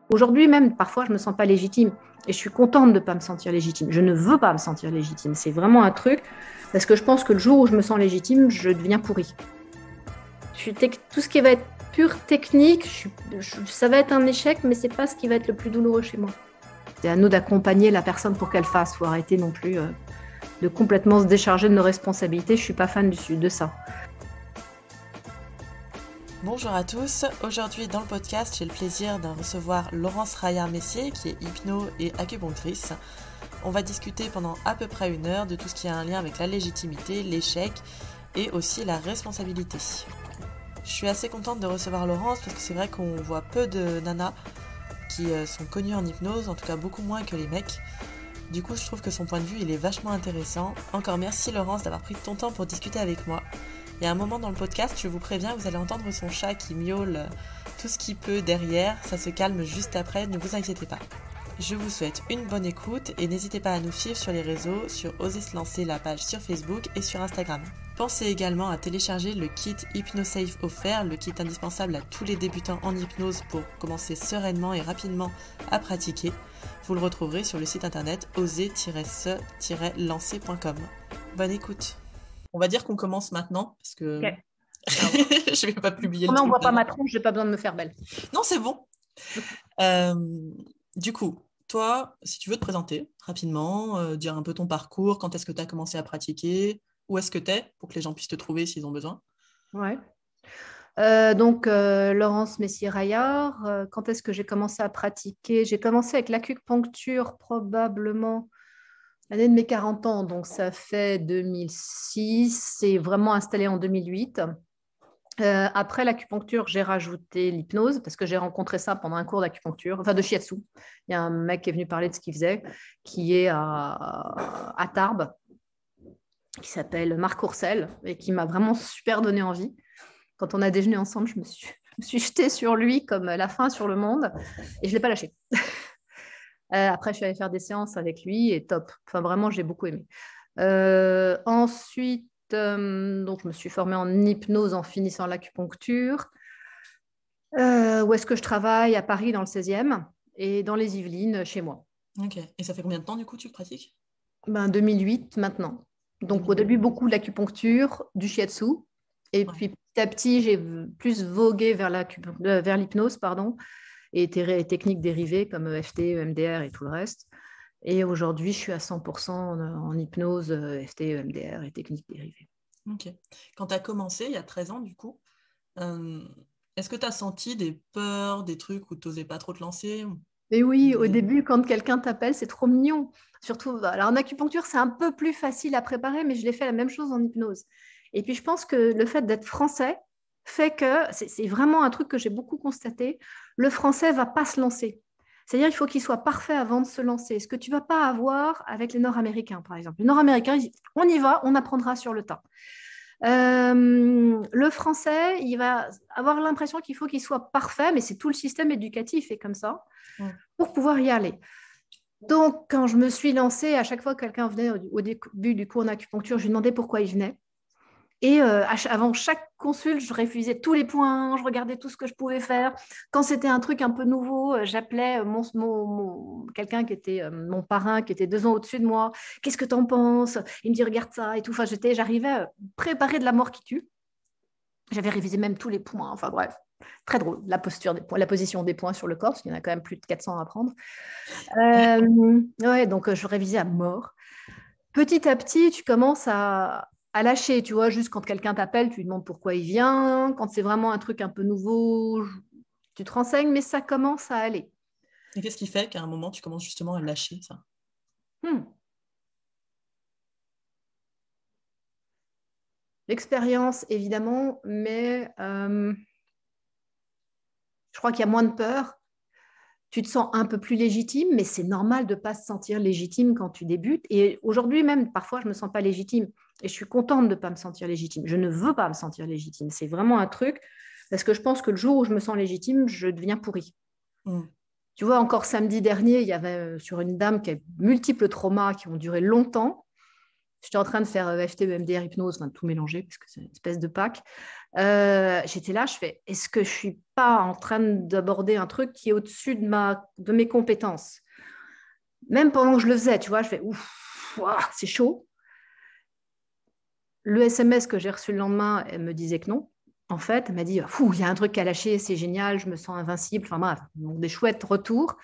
Aujourd'hui même, parfois, je ne me sens pas légitime. Et je suis contente de ne pas me sentir légitime. Je ne veux pas me sentir légitime. C'est vraiment un truc, parce que je pense que le jour où je me sens légitime, je deviens pourrie. Tout ce qui va être pure technique, ça va être un échec, mais c'est pas ce qui va être le plus douloureux chez moi. C'est à nous d'accompagner la personne pour qu'elle fasse. Il faut arrêter non plus de complètement se décharger de nos responsabilités. Je ne suis pas fan de ça. Bonjour à tous, aujourd'hui dans le podcast j'ai le plaisir de recevoir Laurence Raillard-Messier qui est hypno et acupunctrice. On va discuter pendant à peu près 1 heure de tout ce qui a un lien avec la légitimité, l'échec et aussi la responsabilité. Je suis assez contente de recevoir Laurence parce que c'est vrai qu'on voit peu de nanas qui sont connues en hypnose, en tout cas beaucoup moins que les mecs. Du coup je trouve que son point de vue il est vachement intéressant. Encore merci Laurence d'avoir pris ton temps pour discuter avec moi. Il y a un moment dans le podcast, je vous préviens, vous allez entendre son chat qui miaule tout ce qu'il peut derrière. Ça se calme juste après, ne vous inquiétez pas. Je vous souhaite une bonne écoute et n'hésitez pas à nous suivre sur les réseaux, sur Oser se lancer, la page sur Facebook et sur Instagram. Pensez également à télécharger le kit HypnoSafe offert, le kit indispensable à tous les débutants en hypnose pour commencer sereinement et rapidement à pratiquer. Vous le retrouverez sur le site internet oser-se-lancer.com. Bonne écoute. On va dire qu'on commence maintenant, parce que Okay. je ne vais pas publier le Comment on truc. ne voit pas ma tronche, je n'ai pas besoin de me faire belle. Non, c'est bon. Du coup, toi, si tu veux te présenter rapidement, dire un peu ton parcours, quand est-ce que tu as commencé à pratiquer, où est-ce que tu es, pour que les gens puissent te trouver s'ils ont besoin. Ouais. Laurence Messier-Raillard, quand est-ce que j'ai commencé à pratiquer? J'ai commencé avec l'acupuncture probablement l'année de mes 40 ans, donc ça fait 2006, c'est vraiment installé en 2008. Après l'acupuncture, j'ai rajouté l'hypnose parce que j'ai rencontré ça pendant un cours d'acupuncture, enfin de shiatsu. Il y a un mec qui est venu parler de ce qu'il faisait, qui est à Tarbes, qui s'appelle Marc Courcel et qui m'a vraiment super donné envie. Quand on a déjeuné ensemble, je me suis jetée sur lui comme la faim sur le monde et je ne l'ai pas lâché. Après, je suis allée faire des séances avec lui et top. Enfin, vraiment, j'ai beaucoup aimé. Ensuite, donc, je me suis formée en hypnose en finissant l'acupuncture. Où est-ce que je travaille? À Paris, dans le 16e, et dans les Yvelines, chez moi. Ok. Et ça fait combien de temps, du coup, tu pratiques? 2008 maintenant. Donc, au début, beaucoup de l'acupuncture, du shiatsu. Et puis, petit à petit, j'ai plus vogué vers l'hypnose, pardon, et techniques dérivées comme EFT, EMDR et tout le reste. Et aujourd'hui, je suis à 100% en hypnose, EFT, EMDR et techniques dérivées. Ok. Quand tu as commencé, il y a 13 ans, du coup, est-ce que tu as senti des peurs, des trucs où tu n'osais pas trop te lancer? Mais oui, au début, quand quelqu'un t'appelle, c'est trop mignon. Surtout, alors en acupuncture, c'est un peu plus facile à préparer, mais je l'ai fait la même chose en hypnose. Et puis, je pense que le fait d'être français fait que c'est vraiment un truc que j'ai beaucoup constaté. Le français va pas se lancer. C'est-à-dire, il faut qu'il soit parfait avant de se lancer. Ce que tu vas pas avoir avec les Nord-Américains, par exemple. Les Nord-Américains, ils disent, on y va, on apprendra sur le tas. Le français, il va avoir l'impression qu'il faut qu'il soit parfait, mais c'est tout le système éducatif est comme ça, pour pouvoir y aller. Donc, quand je me suis lancée, à chaque fois que quelqu'un venait au début du cours d'acupuncture, je lui demandais pourquoi il venait. Et avant chaque consulte, je révisais tous les points, je regardais tout ce que je pouvais faire. Quand c'était un truc un peu nouveau, j'appelais quelqu'un qui était mon parrain, qui était 2 ans au-dessus de moi. Qu'est-ce que tu en penses? Il me dit, regarde ça et tout. Enfin, j'arrivais à préparer de la mort qui tue. J'avais révisé même tous les points. Enfin bref, très drôle. La posture des points, la position des points sur le corps, parce qu'il y en a quand même plus de 400 à apprendre. Ouais, donc je révisais à mort. Petit à petit, tu commences à lâcher, tu vois, juste quand quelqu'un t'appelle, tu lui demandes pourquoi il vient. Quand c'est vraiment un truc un peu nouveau, tu te renseignes, mais ça commence à aller. Et qu'est-ce qui fait qu'à un moment, tu commences justement à lâcher ça? L'expérience, évidemment, mais je crois qu'il y a moins de peur. Tu te sens un peu plus légitime, mais c'est normal de ne pas se sentir légitime quand tu débutes. Et aujourd'hui même, parfois, je ne me sens pas légitime. Et je suis contente de ne pas me sentir légitime. Je ne veux pas me sentir légitime. C'est vraiment un truc, parce que je pense que le jour où je me sens légitime, je deviens pourrie. Tu vois, encore samedi dernier, il y avait sur une dame qui a multiples traumas qui ont duré longtemps. J'étais en train de faire EFT, EMDR, hypnose, enfin, tout mélanger parce que c'est une espèce de pack. J'étais là, je fais, est-ce que je ne suis pas en train d'aborder un truc qui est au-dessus de mes compétences? Même pendant que je le faisais, tu vois, je fais, ouf, ouah, c'est chaud. Le SMS que j'ai reçu le lendemain, elle me disait que non. En fait, elle m'a dit, il y a un truc à lâcher, c'est génial, je me sens invincible. Enfin bref, donc des chouettes retours.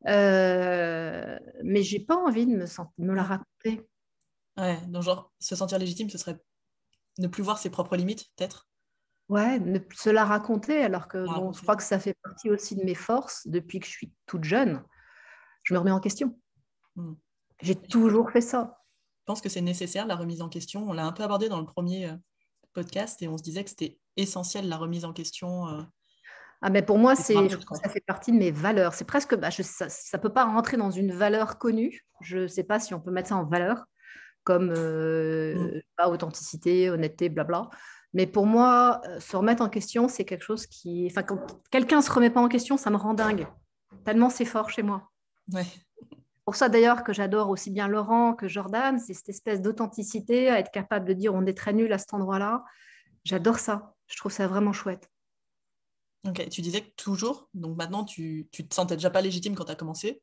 Mais j'ai pas envie de me la raconter. Ouais, donc genre, se sentir légitime, ce serait ne plus voir ses propres limites, peut-être. Ouais, ne se la raconter, alors que La bon, je raconter. crois que ça fait partie aussi de mes forces depuis que je suis toute jeune. Je me remets en question. Hmm. J'ai Je pense toujours fait ça. que c'est nécessaire, la remise en question. On l'a un peu abordé dans le premier podcast et on se disait que c'était essentiel, la remise en question Ah, mais pour moi, des je thérapeutes, trouve que quoi. ça fait partie de mes valeurs. C'est presque, ça peut pas rentrer dans une valeur connue. Je ne sais pas si on peut mettre ça en valeur, comme Hmm. authenticité, honnêteté, blabla. Mais pour moi, se remettre en question, c'est quelque chose qui... Enfin, quand quelqu'un ne se remet pas en question, ça me rend dingue. Tellement c'est fort chez moi. Ouais. Pour ça d'ailleurs que j'adore aussi bien Laurent que Jordan, c'est cette espèce d'authenticité, à être capable de dire on est très nul à cet endroit-là. J'adore ça. Je trouve ça vraiment chouette. Ok, tu disais que toujours, donc maintenant tu te sentais déjà pas légitime quand tu as commencé,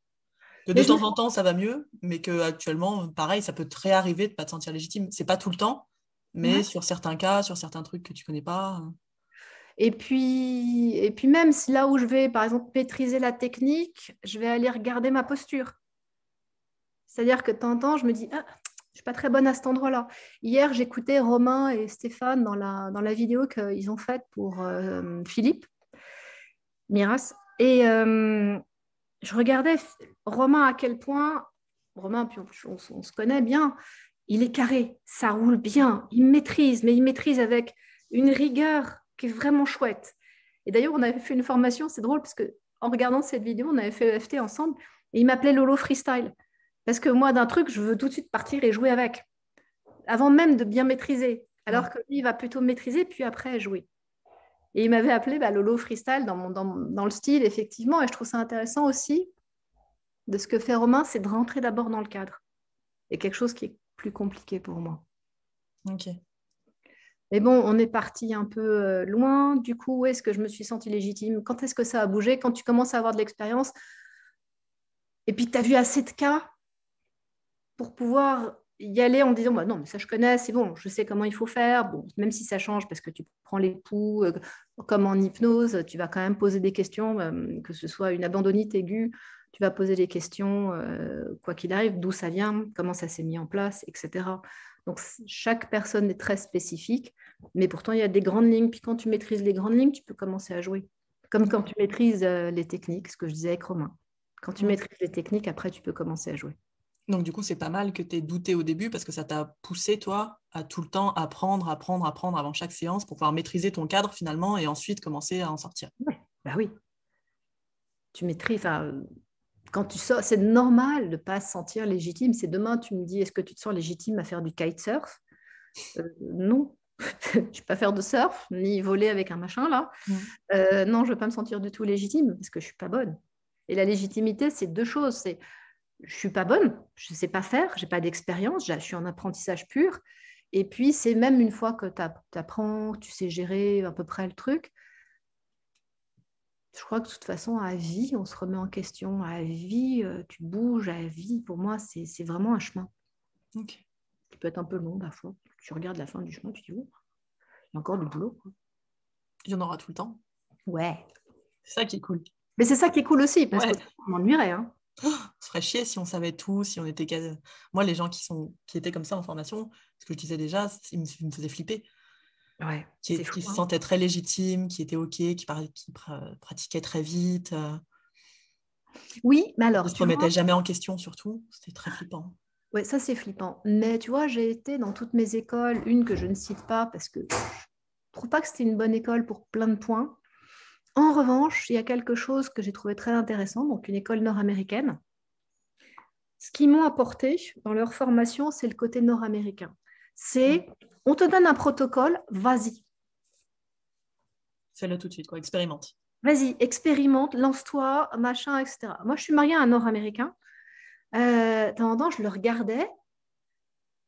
que de Mais je me temps en temps ça va mieux, mais que actuellement, pareil, ça peut te réarriver de pas te sentir légitime. C'est pas tout le temps, mais ouais. sur certains cas, sur certains trucs que tu connais pas. Et puis même si là où je vais, par exemple, maîtriser la technique, je vais aller regarder ma posture. C'est-à-dire que de temps en temps, je me dis, ah, je suis pas très bonne à cet endroit-là. Hier, j'écoutais Romain et Stéphane dans la vidéo qu'ils ont faite pour Philippe Miras. Et je regardais Romain à quel point, Romain, puis on se connaît bien, il est carré, ça roule bien, il maîtrise, mais il maîtrise avec une rigueur qui est vraiment chouette. Et d'ailleurs, on avait fait une formation, c'est drôle, parce que en regardant cette vidéo, on avait fait EFT ensemble, et il m'appelait Lolo Freestyle. Parce que moi, d'un truc, je veux tout de suite partir et jouer avec, avant même de bien maîtriser. Ouais. Alors que lui, il va plutôt maîtriser, puis après jouer. Et il m'avait appelé Lolo Freestyle dans le style, effectivement, et je trouve ça intéressant aussi de ce que fait Romain, c'est de rentrer d'abord dans le cadre. Et quelque chose qui est plus compliqué pour moi. Ok. Mais bon, on est parti un peu loin. Du coup, où est-ce que je me suis sentie légitime? Quand est-ce que ça a bougé? Quand tu commences à avoir de l'expérience et puis tu as vu assez de cas pour pouvoir y aller en disant bah non, mais ça je connais, c'est bon, je sais comment il faut faire. Bon, même si ça change parce que tu prends les pouls, comme en hypnose, tu vas quand même poser des questions, que ce soit une abandonnite aiguë, tu vas poser des questions, quoi qu'il arrive, d'où ça vient, comment ça s'est mis en place, etc. Donc chaque personne est très spécifique, mais pourtant il y a des grandes lignes. Puis quand tu maîtrises les grandes lignes, tu peux commencer à jouer. Comme quand tu maîtrises les techniques, ce que je disais avec Romain. Quand tu Mm. maîtrises les techniques, après tu peux commencer à jouer. Donc du coup, c'est pas mal que tu aies douté au début parce que ça t'a poussé, toi, à tout le temps apprendre, apprendre, apprendre avant chaque séance pour pouvoir maîtriser ton cadre finalement et ensuite commencer à en sortir. Ouais, bah oui, tu maîtrises. Quand tu sors, c'est normal de ne pas se sentir légitime. C'est demain, tu me dis, est-ce que tu te sens légitime à faire du kitesurf? Non, je ne vais pas faire de surf, ni voler avec un machin là. Mm. Non, je ne vais pas me sentir du tout légitime parce que je ne suis pas bonne. Et la légitimité, c'est deux choses. C'est je ne suis pas bonne, je ne sais pas faire, je n'ai pas d'expérience, je suis en apprentissage pur. Et puis, c'est même une fois que tu apprends, tu sais gérer à peu près le truc, je crois que de toute façon, à vie, on se remet en question. À vie, tu bouges. À vie, pour moi, c'est vraiment un chemin Ok. qui peut être un peu long parfois. Tu regardes la fin du chemin, tu dis, oh, il y a encore du boulot, quoi. Il y en aura tout le temps. Ouais. C'est ça qui est cool. Mais c'est ça qui est cool aussi, parce que Ouais. on m'ennuierait. Hein. On se ferait chier si on savait tout, si on était... Moi, les gens qui étaient comme ça en formation, ce que je disais déjà, ils me faisaient flipper. Ouais, Qui, c'est fou. qui se Hein. sentaient très légitimes, qui étaient OK, pratiquaient très vite, Oui, mais qui alors, se tu vois, remettaient jamais en question surtout. C'était très flippant. ouais, ça c'est flippant. Mais tu vois, j'ai été dans toutes mes écoles, une que je ne cite pas parce que je ne trouve pas que c'était une bonne école pour plein de points. En revanche, il y a quelque chose que j'ai trouvé très intéressant, donc une école nord-américaine. Ce qu'ils m'ont apporté dans leur formation, c'est le côté nord-américain. C'est, on te donne un protocole, vas-y. Fais-le tout de suite, quoi. Expérimente. Vas-y, expérimente, lance-toi, machin, etc. Moi, je suis mariée à un nord-américain. De temps en temps, je le regardais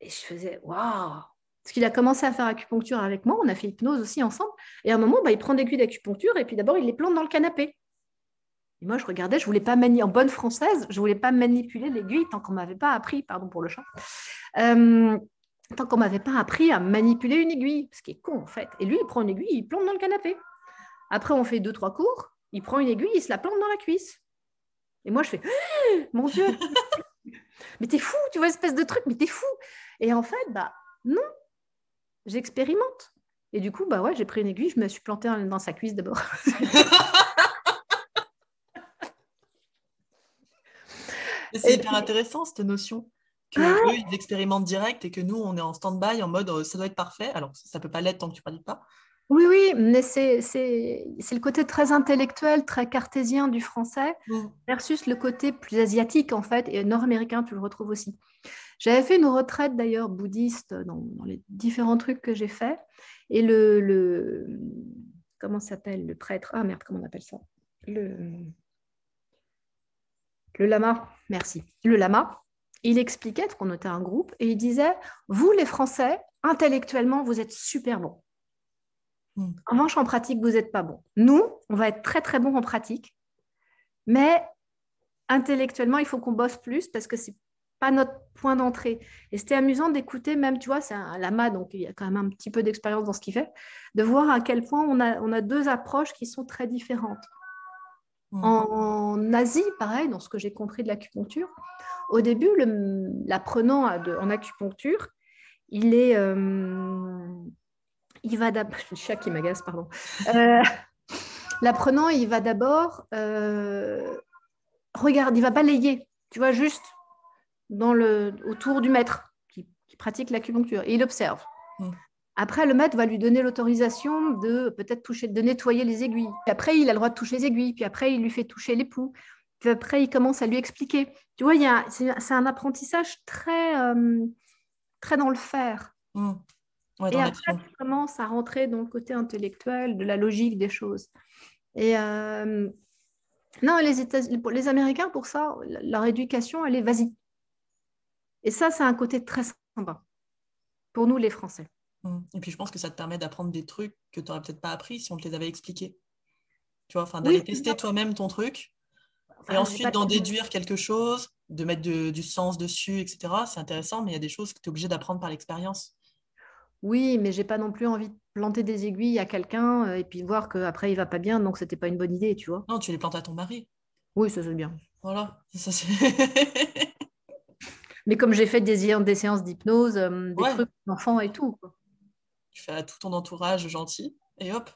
Et je faisais, waouh! Parce qu'il a commencé à faire acupuncture avec moi, on a fait hypnose aussi ensemble. Et à un moment, il prend des aiguilles d'acupuncture et puis d'abord, il les plante dans le canapé. Et moi, je regardais, je voulais pas en bonne française, je voulais pas manipuler l'aiguille tant qu'on m'avait pas appris, pardon pour le chat, euh, tant qu'on m'avait pas appris à manipuler une aiguille, ce qui est con en fait. Et lui, il prend une aiguille, il plante dans le canapé. Après, on fait 2-3 cours, il prend une aiguille, il se la plante dans la cuisse. Et moi, je fais, mon Dieu, mais t'es fou, tu vois, espèce de truc, mais t'es fou. Et en fait, non, j'expérimente. Et du coup, ouais, j'ai pris une aiguille, je me suis plantée dans sa cuisse d'abord. C'est hyper intéressant cette notion que eux ils expérimentent direct et que nous on est en stand-by en mode ça doit être parfait. Alors ça peut pas l'être tant que tu pratiques pas. Oui, oui, mais c'est le côté très intellectuel, très cartésien du français versus le côté plus asiatique en fait, et nord-américain, tu le retrouves aussi. J'avais fait une retraite d'ailleurs bouddhiste dans les différents trucs que j'ai fait, et comment s'appelle le prêtre? Ah merde, comment on appelle ça? Le lama, merci. Le lama, il expliquait, parce qu'on était un groupe, et il disait, vous les Français, intellectuellement, vous êtes super bons. En revanche, en pratique, vous n'êtes pas bons. Nous, on va être très, très bons en pratique, mais intellectuellement, il faut qu'on bosse plus parce que ce n'est pas notre point d'entrée. Et c'était amusant d'écouter, même, tu vois, c'est un lama, donc il y a quand même un petit peu d'expérience dans ce qu'il fait, de voir à quel point on a deux approches qui sont très différentes. En Asie, pareil, dans ce que j'ai compris de l'acupuncture, au début, l'apprenant en acupuncture, il va d'abord... Le chat qui m'agace, pardon. L'apprenant, il va d'abord... regarde, il va balayer, tu vois, juste autour du maître qui pratique l'acupuncture. Et il observe. Après, le maître va lui donner l'autorisation de peut-être de nettoyer les aiguilles. Puis après, il a le droit de toucher les aiguilles. Puis après, il lui fait toucher l'époux. Puis après, il commence à lui expliquer. Tu vois, c'est un apprentissage très, très dans le faire. Ouais, et après, tu commences à rentrer dans le côté intellectuel, de la logique des choses. Et non, les Américains, pour ça, leur éducation, elle est vas-y. Et ça, c'est un côté très sympa pour nous, les Français. Et puis, je pense que ça te permet d'apprendre des trucs que tu n'aurais peut-être pas appris si on te les avait expliqués. Tu vois, d'aller tester toi-même ton truc et ensuite d'en déduire quelque chose, de mettre du sens dessus, etc. C'est intéressant, mais il y a des choses que tu es obligé d'apprendre par l'expérience. Oui, mais j'ai pas non plus envie de planter des aiguilles à quelqu'un et puis voir qu'après il va pas bien, donc c'était pas une bonne idée, tu vois. Non, tu les plantes à ton mari. Oui, ça c'est bien. Voilà. Ça, mais comme j'ai fait des séances d'hypnose, des trucs d'enfants et tout. Quoi. Tu fais à tout ton entourage gentil et hop.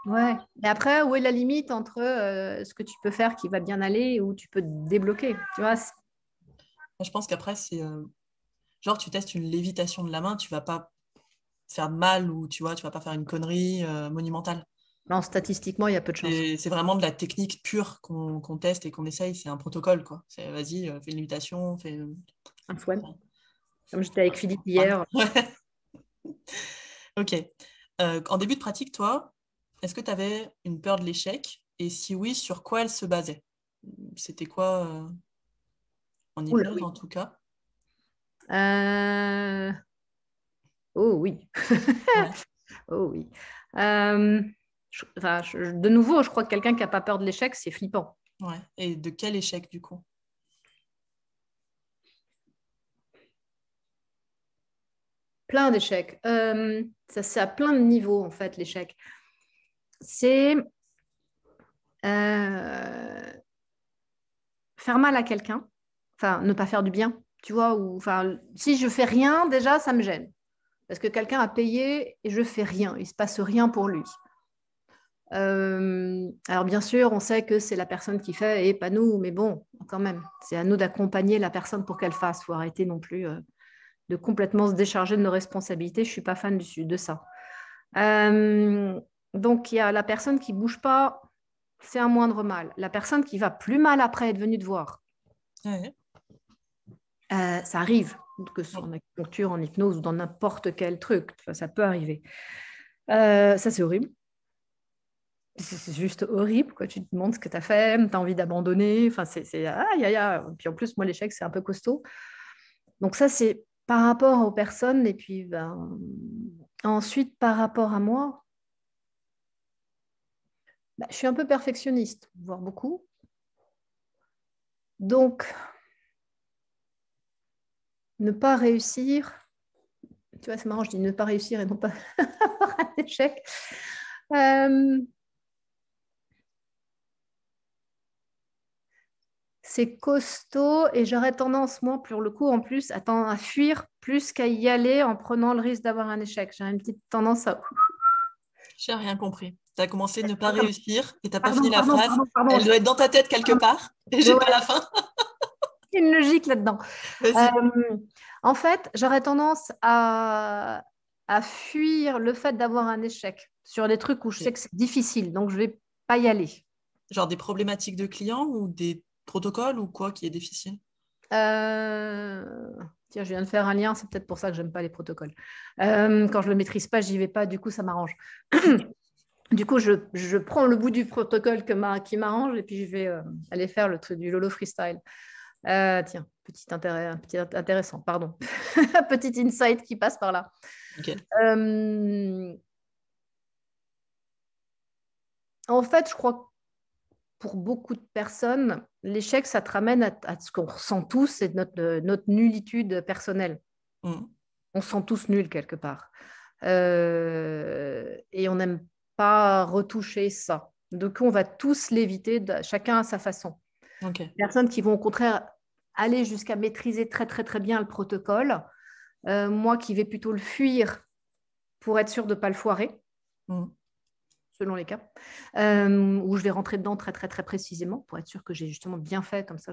Ouais. Et après, où est la limite entre ce que tu peux faire qui va bien aller et où tu peux te débloquer, tu vois. Je pense qu'après, c'est genre tu testes une lévitation de la main, tu vas pas faire de mal ou tu vois, tu vas pas faire une connerie monumentale. Non, statistiquement, il y a peu de chance. C'est vraiment de la technique pure qu'on teste et qu'on essaye. C'est un protocole, quoi. C'est vas-y, fais une lévitation, fais... Un fouet. Comme j'étais avec Philippe hier. Ouais. Ok. En début de pratique, toi, est-ce que tu avais une peur de l'échec? Et si oui, sur quoi elle se basait? C'était quoi en hypnose, Oui. en tout cas? Oh oui. Ouais. Oh oui. De nouveau, je crois que quelqu'un qui n'a pas peur de l'échec, c'est flippant. Ouais. Et de quel échec, du coup? Plein d'échecs. Ça, c'est à plein de niveaux, en fait, l'échec. C'est faire mal à quelqu'un, enfin, ne pas faire du bien, tu vois, ou enfin, si je fais rien, déjà, ça me gêne. Parce que quelqu'un a payé et je fais rien, il ne se passe rien pour lui. Alors bien sûr, on sait que c'est la personne qui fait et pas nous, mais bon, quand même, c'est à nous d'accompagner la personne pour qu'elle fasse. Il faut arrêter non plus de complètement se décharger de nos responsabilités. Je ne suis pas fan de ça. Donc, il y a la personne qui ne bouge pas, c'est un moindre mal. La personne qui va plus mal après est venue te voir. Ouais. Ça arrive, que ce soit en acupuncture, en hypnose ou dans n'importe quel truc. Enfin, ça peut arriver. Ça, c'est horrible. C'est juste horrible, quoi. Tu te demandes ce que tu as fait, tu as envie d'abandonner. Enfin, c'est aïe, aïe, aïe. Puis en plus, moi, l'échec, c'est un peu costaud. Donc ça, c'est par rapport aux personnes et puis ensuite par rapport à moi, je suis un peu perfectionniste, voire beaucoup. Donc, ne pas réussir, tu vois, c'est marrant, je dis ne pas réussir et non pas avoir un échec. C'est costaud et j'aurais tendance, moi, pour le coup, en plus, à fuir plus qu'à y aller en prenant le risque d'avoir un échec. J'ai une petite tendance à... J'ai rien compris. Tu as commencé à ne pas réussir et tu n'as pas Pardon, fini la phrase. pardon. Elle doit être dans ta tête quelque part et j'ai Ouais, pas la fin. il y a une logique là-dedans. Vas-y. En fait, j'aurais tendance à fuir le fait d'avoir un échec sur des trucs où je sais que c'est difficile, donc je ne vais pas y aller. Genre des problématiques de clients ou des protocoles ou quoi qui est difficile? Tiens, je viens de faire un lien, c'est peut-être pour ça que j'aime pas les protocoles. Quand je le maîtrise pas, j'y vais pas, du coup ça m'arrange. Du coup, je prends le bout du protocole qui m'arrange et puis je vais aller faire le truc du Lolo freestyle. Tiens, petit intéressant, pardon. Petit insight qui passe par là. Okay. En fait, je crois que pour beaucoup de personnes, l'échec, ça te ramène à ce qu'on ressent tous, c'est notre nullitude personnelle. On se sent tous nuls quelque part. Et on n'aime pas retoucher ça. Donc, on va tous l'éviter, chacun à sa façon. Okay. Personnes qui vont au contraire aller jusqu'à maîtriser très, très, très bien le protocole. Moi qui vais plutôt le fuir pour être sûr de ne pas le foirer, selon les cas, où je vais rentrer dedans très, très, très précisément pour être sûr que j'ai justement bien fait. Comme ça,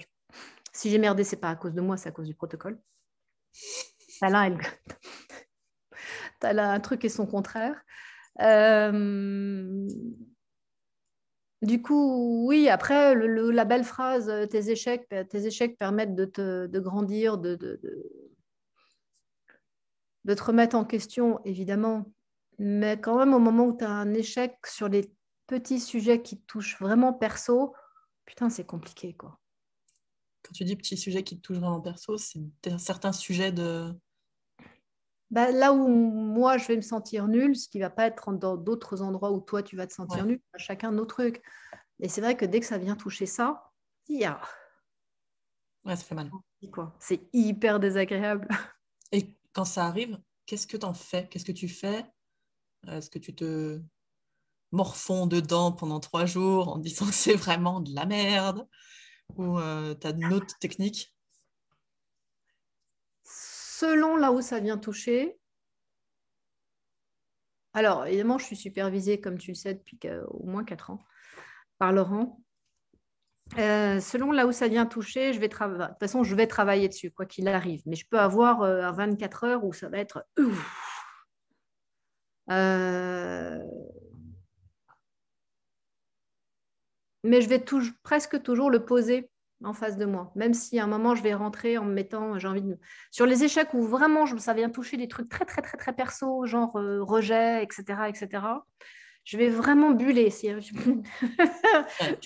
si j'ai merdé, ce n'est pas à cause de moi, c'est à cause du protocole. T'as là un truc et son contraire. Du coup, oui, après, la belle phrase, tes échecs permettent de grandir, de te remettre en question, évidemment. Mais quand même, au moment où tu as un échec sur les petits sujets qui te touchent vraiment perso, putain, c'est compliqué, quoi. Quand tu dis petits sujets qui te touchent vraiment perso, c'est certains sujets de... Là où moi, je vais me sentir nulle, ce qui ne va pas être dans d'autres endroits où toi, tu vas te sentir nulle, chacun nos trucs. Et c'est vrai que dès que ça vient toucher ça, ouais, ça fait mal. C'est hyper désagréable. Et quand ça arrive, qu'est-ce que tu en fais? Qu'est-ce que tu fais? Est-ce que tu te morfonds dedans pendant 3 jours en disant c'est vraiment de la merde? Ou tu as une autre technique? Selon là où ça vient toucher. Alors, évidemment, je suis supervisée, comme tu le sais, depuis au moins 4 ans, par Laurent. Selon là où ça vient toucher, de toute façon, je vais travailler dessus, quoi qu'il arrive. Mais je peux avoir à 24 heures où ça va être... Mais je vais presque toujours le poser en face de moi. Même si à un moment, je vais rentrer en me mettant... Sur les échecs où vraiment ça vient toucher des trucs très, très, très, très perso, genre rejet, etc., etc., je vais vraiment buller. Tu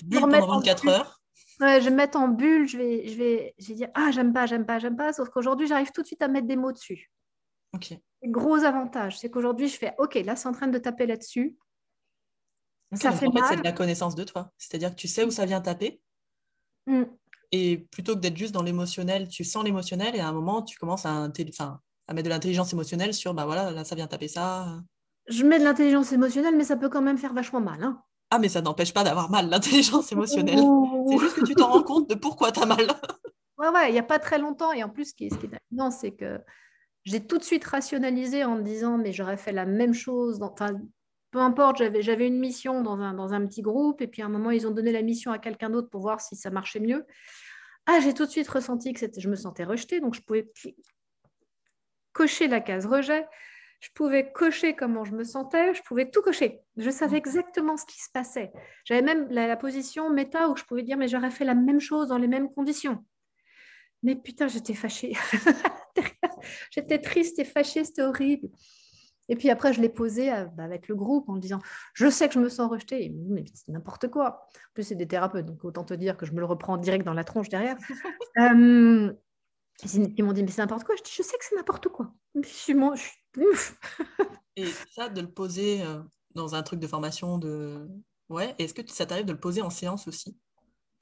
bulles pendant 24 heures. Ouais, je vais me mettre en bulle, je vais dire « Ah, j'aime pas, j'aime pas, j'aime pas », sauf qu'aujourd'hui, j'arrive tout de suite à mettre des mots dessus. Okay. Le gros avantage, c'est qu'aujourd'hui, je fais « Ok, là, c'est en train de taper là-dessus. Okay, ça donc fait en fait, mal. » c'est de la connaissance de toi. C'est-à-dire que tu sais où ça vient taper. Et plutôt que d'être juste dans l'émotionnel, tu sens l'émotionnel et à un moment, tu commences à mettre de l'intelligence émotionnelle sur, bah voilà, là, ça vient taper ça. Je mets de l'intelligence émotionnelle, mais ça peut quand même faire vachement mal. Hein. Ah, mais ça n'empêche pas d'avoir mal, l'intelligence émotionnelle. C'est juste que tu t'en rends compte de pourquoi tu as mal. Ouais, il n'y a pas très longtemps. Et en plus, ce qui est amusant, c'est que j'ai tout de suite rationalisé en me disant, mais j'aurais fait la même chose. Enfin, peu importe, j'avais une mission dans un petit groupe, et puis à un moment, ils ont donné la mission à quelqu'un d'autre pour voir si ça marchait mieux. Ah, j'ai tout de suite ressenti que je me sentais rejetée, donc je pouvais cocher la case rejet, je pouvais cocher comment je me sentais, je pouvais tout cocher. Je savais exactement ce qui se passait. J'avais même la position méta où je pouvais dire, mais j'aurais fait la même chose dans les mêmes conditions. Mais putain, j'étais fâchée. J'étais triste et fâchée, c'était horrible. Et puis après, je l'ai posé avec le groupe en me disant, je sais que je me sens rejetée, mais c'est n'importe quoi. En plus, c'est des thérapeutes, donc autant te dire que je me le reprends direct dans la tronche derrière. Ils m'ont dit, mais c'est n'importe quoi. Je dis, je sais que c'est n'importe quoi. Je suis ouf. Et ça, de le poser dans un truc de formation Ouais, est-ce que ça t'arrive de le poser en séance aussi?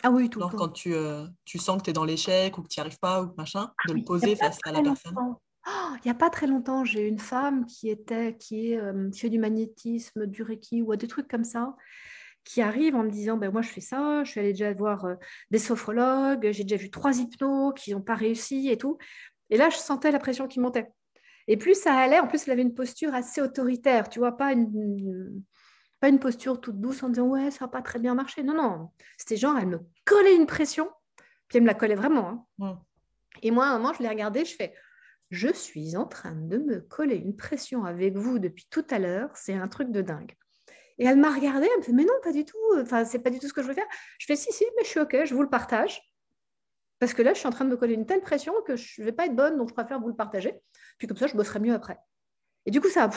Ah oui, tout le Genre temps. quand tu sens que tu es dans l'échec ou que tu n'y arrives pas ou que machin, de le Il n'y a poser pas face à la très personne. longtemps. Il n'y a pas très longtemps, j'ai une femme qui fait du magnétisme, du Reiki ou des trucs comme ça, qui arrive en me disant, ben, moi je fais ça, je suis allée déjà voir des sophrologues, j'ai déjà vu 3 hypnos qui n'ont pas réussi et tout. Et là, je sentais la pression qui montait. Et plus ça allait, en plus, elle avait une posture assez autoritaire, tu vois, pas une posture toute douce en disant, ouais, ça n'a pas très bien marché. Non, non, c'était genre, elle me collait une pression, puis elle me la collait vraiment, hein. Mm. Et moi, à un moment, je l'ai regardée, je fais, je suis en train de me coller une pression avec vous depuis tout à l'heure, c'est un truc de dingue. Et elle m'a regardée, elle me fait, mais non, pas du tout, enfin, c'est pas du tout ce que je veux faire. Je fais, si, si, mais je suis OK, je vous le partage. Parce que là, je suis en train de me coller une telle pression que je ne vais pas être bonne, donc je préfère vous le partager. Puis comme ça, je bosserai mieux après. Et du coup, ça a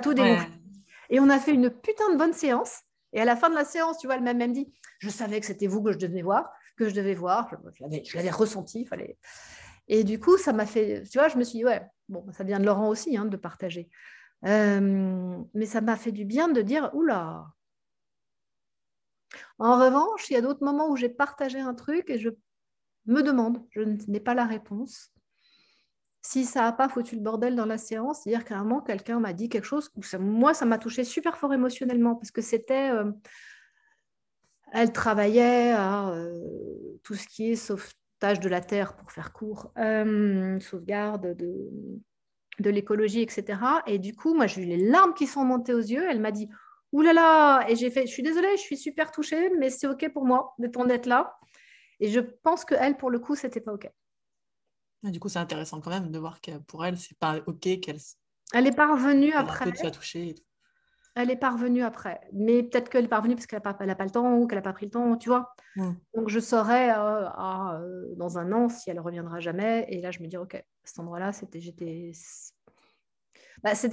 tout dégonflé. Ouais. Et on a fait une putain de bonne séance. Et à la fin de la séance, tu vois, elle m'a même dit, je savais que c'était vous que je devais voir, je l'avais ressenti, fallait. Et du coup, ça m'a fait, tu vois, je me suis dit, ouais, bon, ça vient de Laurent aussi, hein, de partager. Mais ça m'a fait du bien de dire, oula. En revanche, il y a d'autres moments où j'ai partagé un truc et je me demande, je n'ai pas la réponse. Si ça n'a pas foutu le bordel dans la séance, c'est-à-dire qu'à un moment, quelqu'un m'a dit quelque chose, moi, ça m'a touché super fort émotionnellement, parce que elle travaillait à tout ce qui est sauvetage de la terre, pour faire court, sauvegarde de l'écologie, etc. Et du coup, moi, j'ai eu les larmes qui sont montées aux yeux. Elle m'a dit, ouh là là, et j'ai fait, je suis désolée, je suis super touchée, mais c'est OK pour moi d'être là. Et je pense qu'elle, pour le coup, c'était pas OK. Et du coup, c'est intéressant quand même de voir que pour elle, c'est pas OK Elle est parvenue qu'un après. peu te soit touchée. Et tout. Elle est parvenue après. Mais peut-être qu'elle est parvenue parce qu'elle n'a pas le temps ou qu'elle n'a pas pris le temps, tu vois. Mm. Donc, je saurai dans un an si elle reviendra jamais. Et là, je me dis, OK, à cet endroit-là, c'était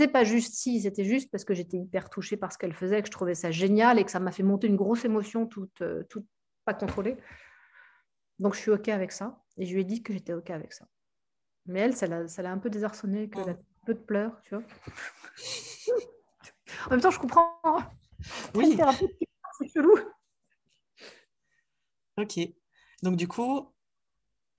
pas juste si, c'était juste parce que j'étais hyper touchée par ce qu'elle faisait, que je trouvais ça génial et que ça m'a fait monter une grosse émotion toute pas contrôlée. Donc, je suis OK avec ça. Et je lui ai dit que j'étais OK avec ça. Mais elle, ça l'a un peu désarçonnée, qu'elle a un peu de pleurs, tu vois. En même temps, je comprends. Hein. T'as une Oui, thérapeute qui pleure, c'est chelou. OK. Donc du coup,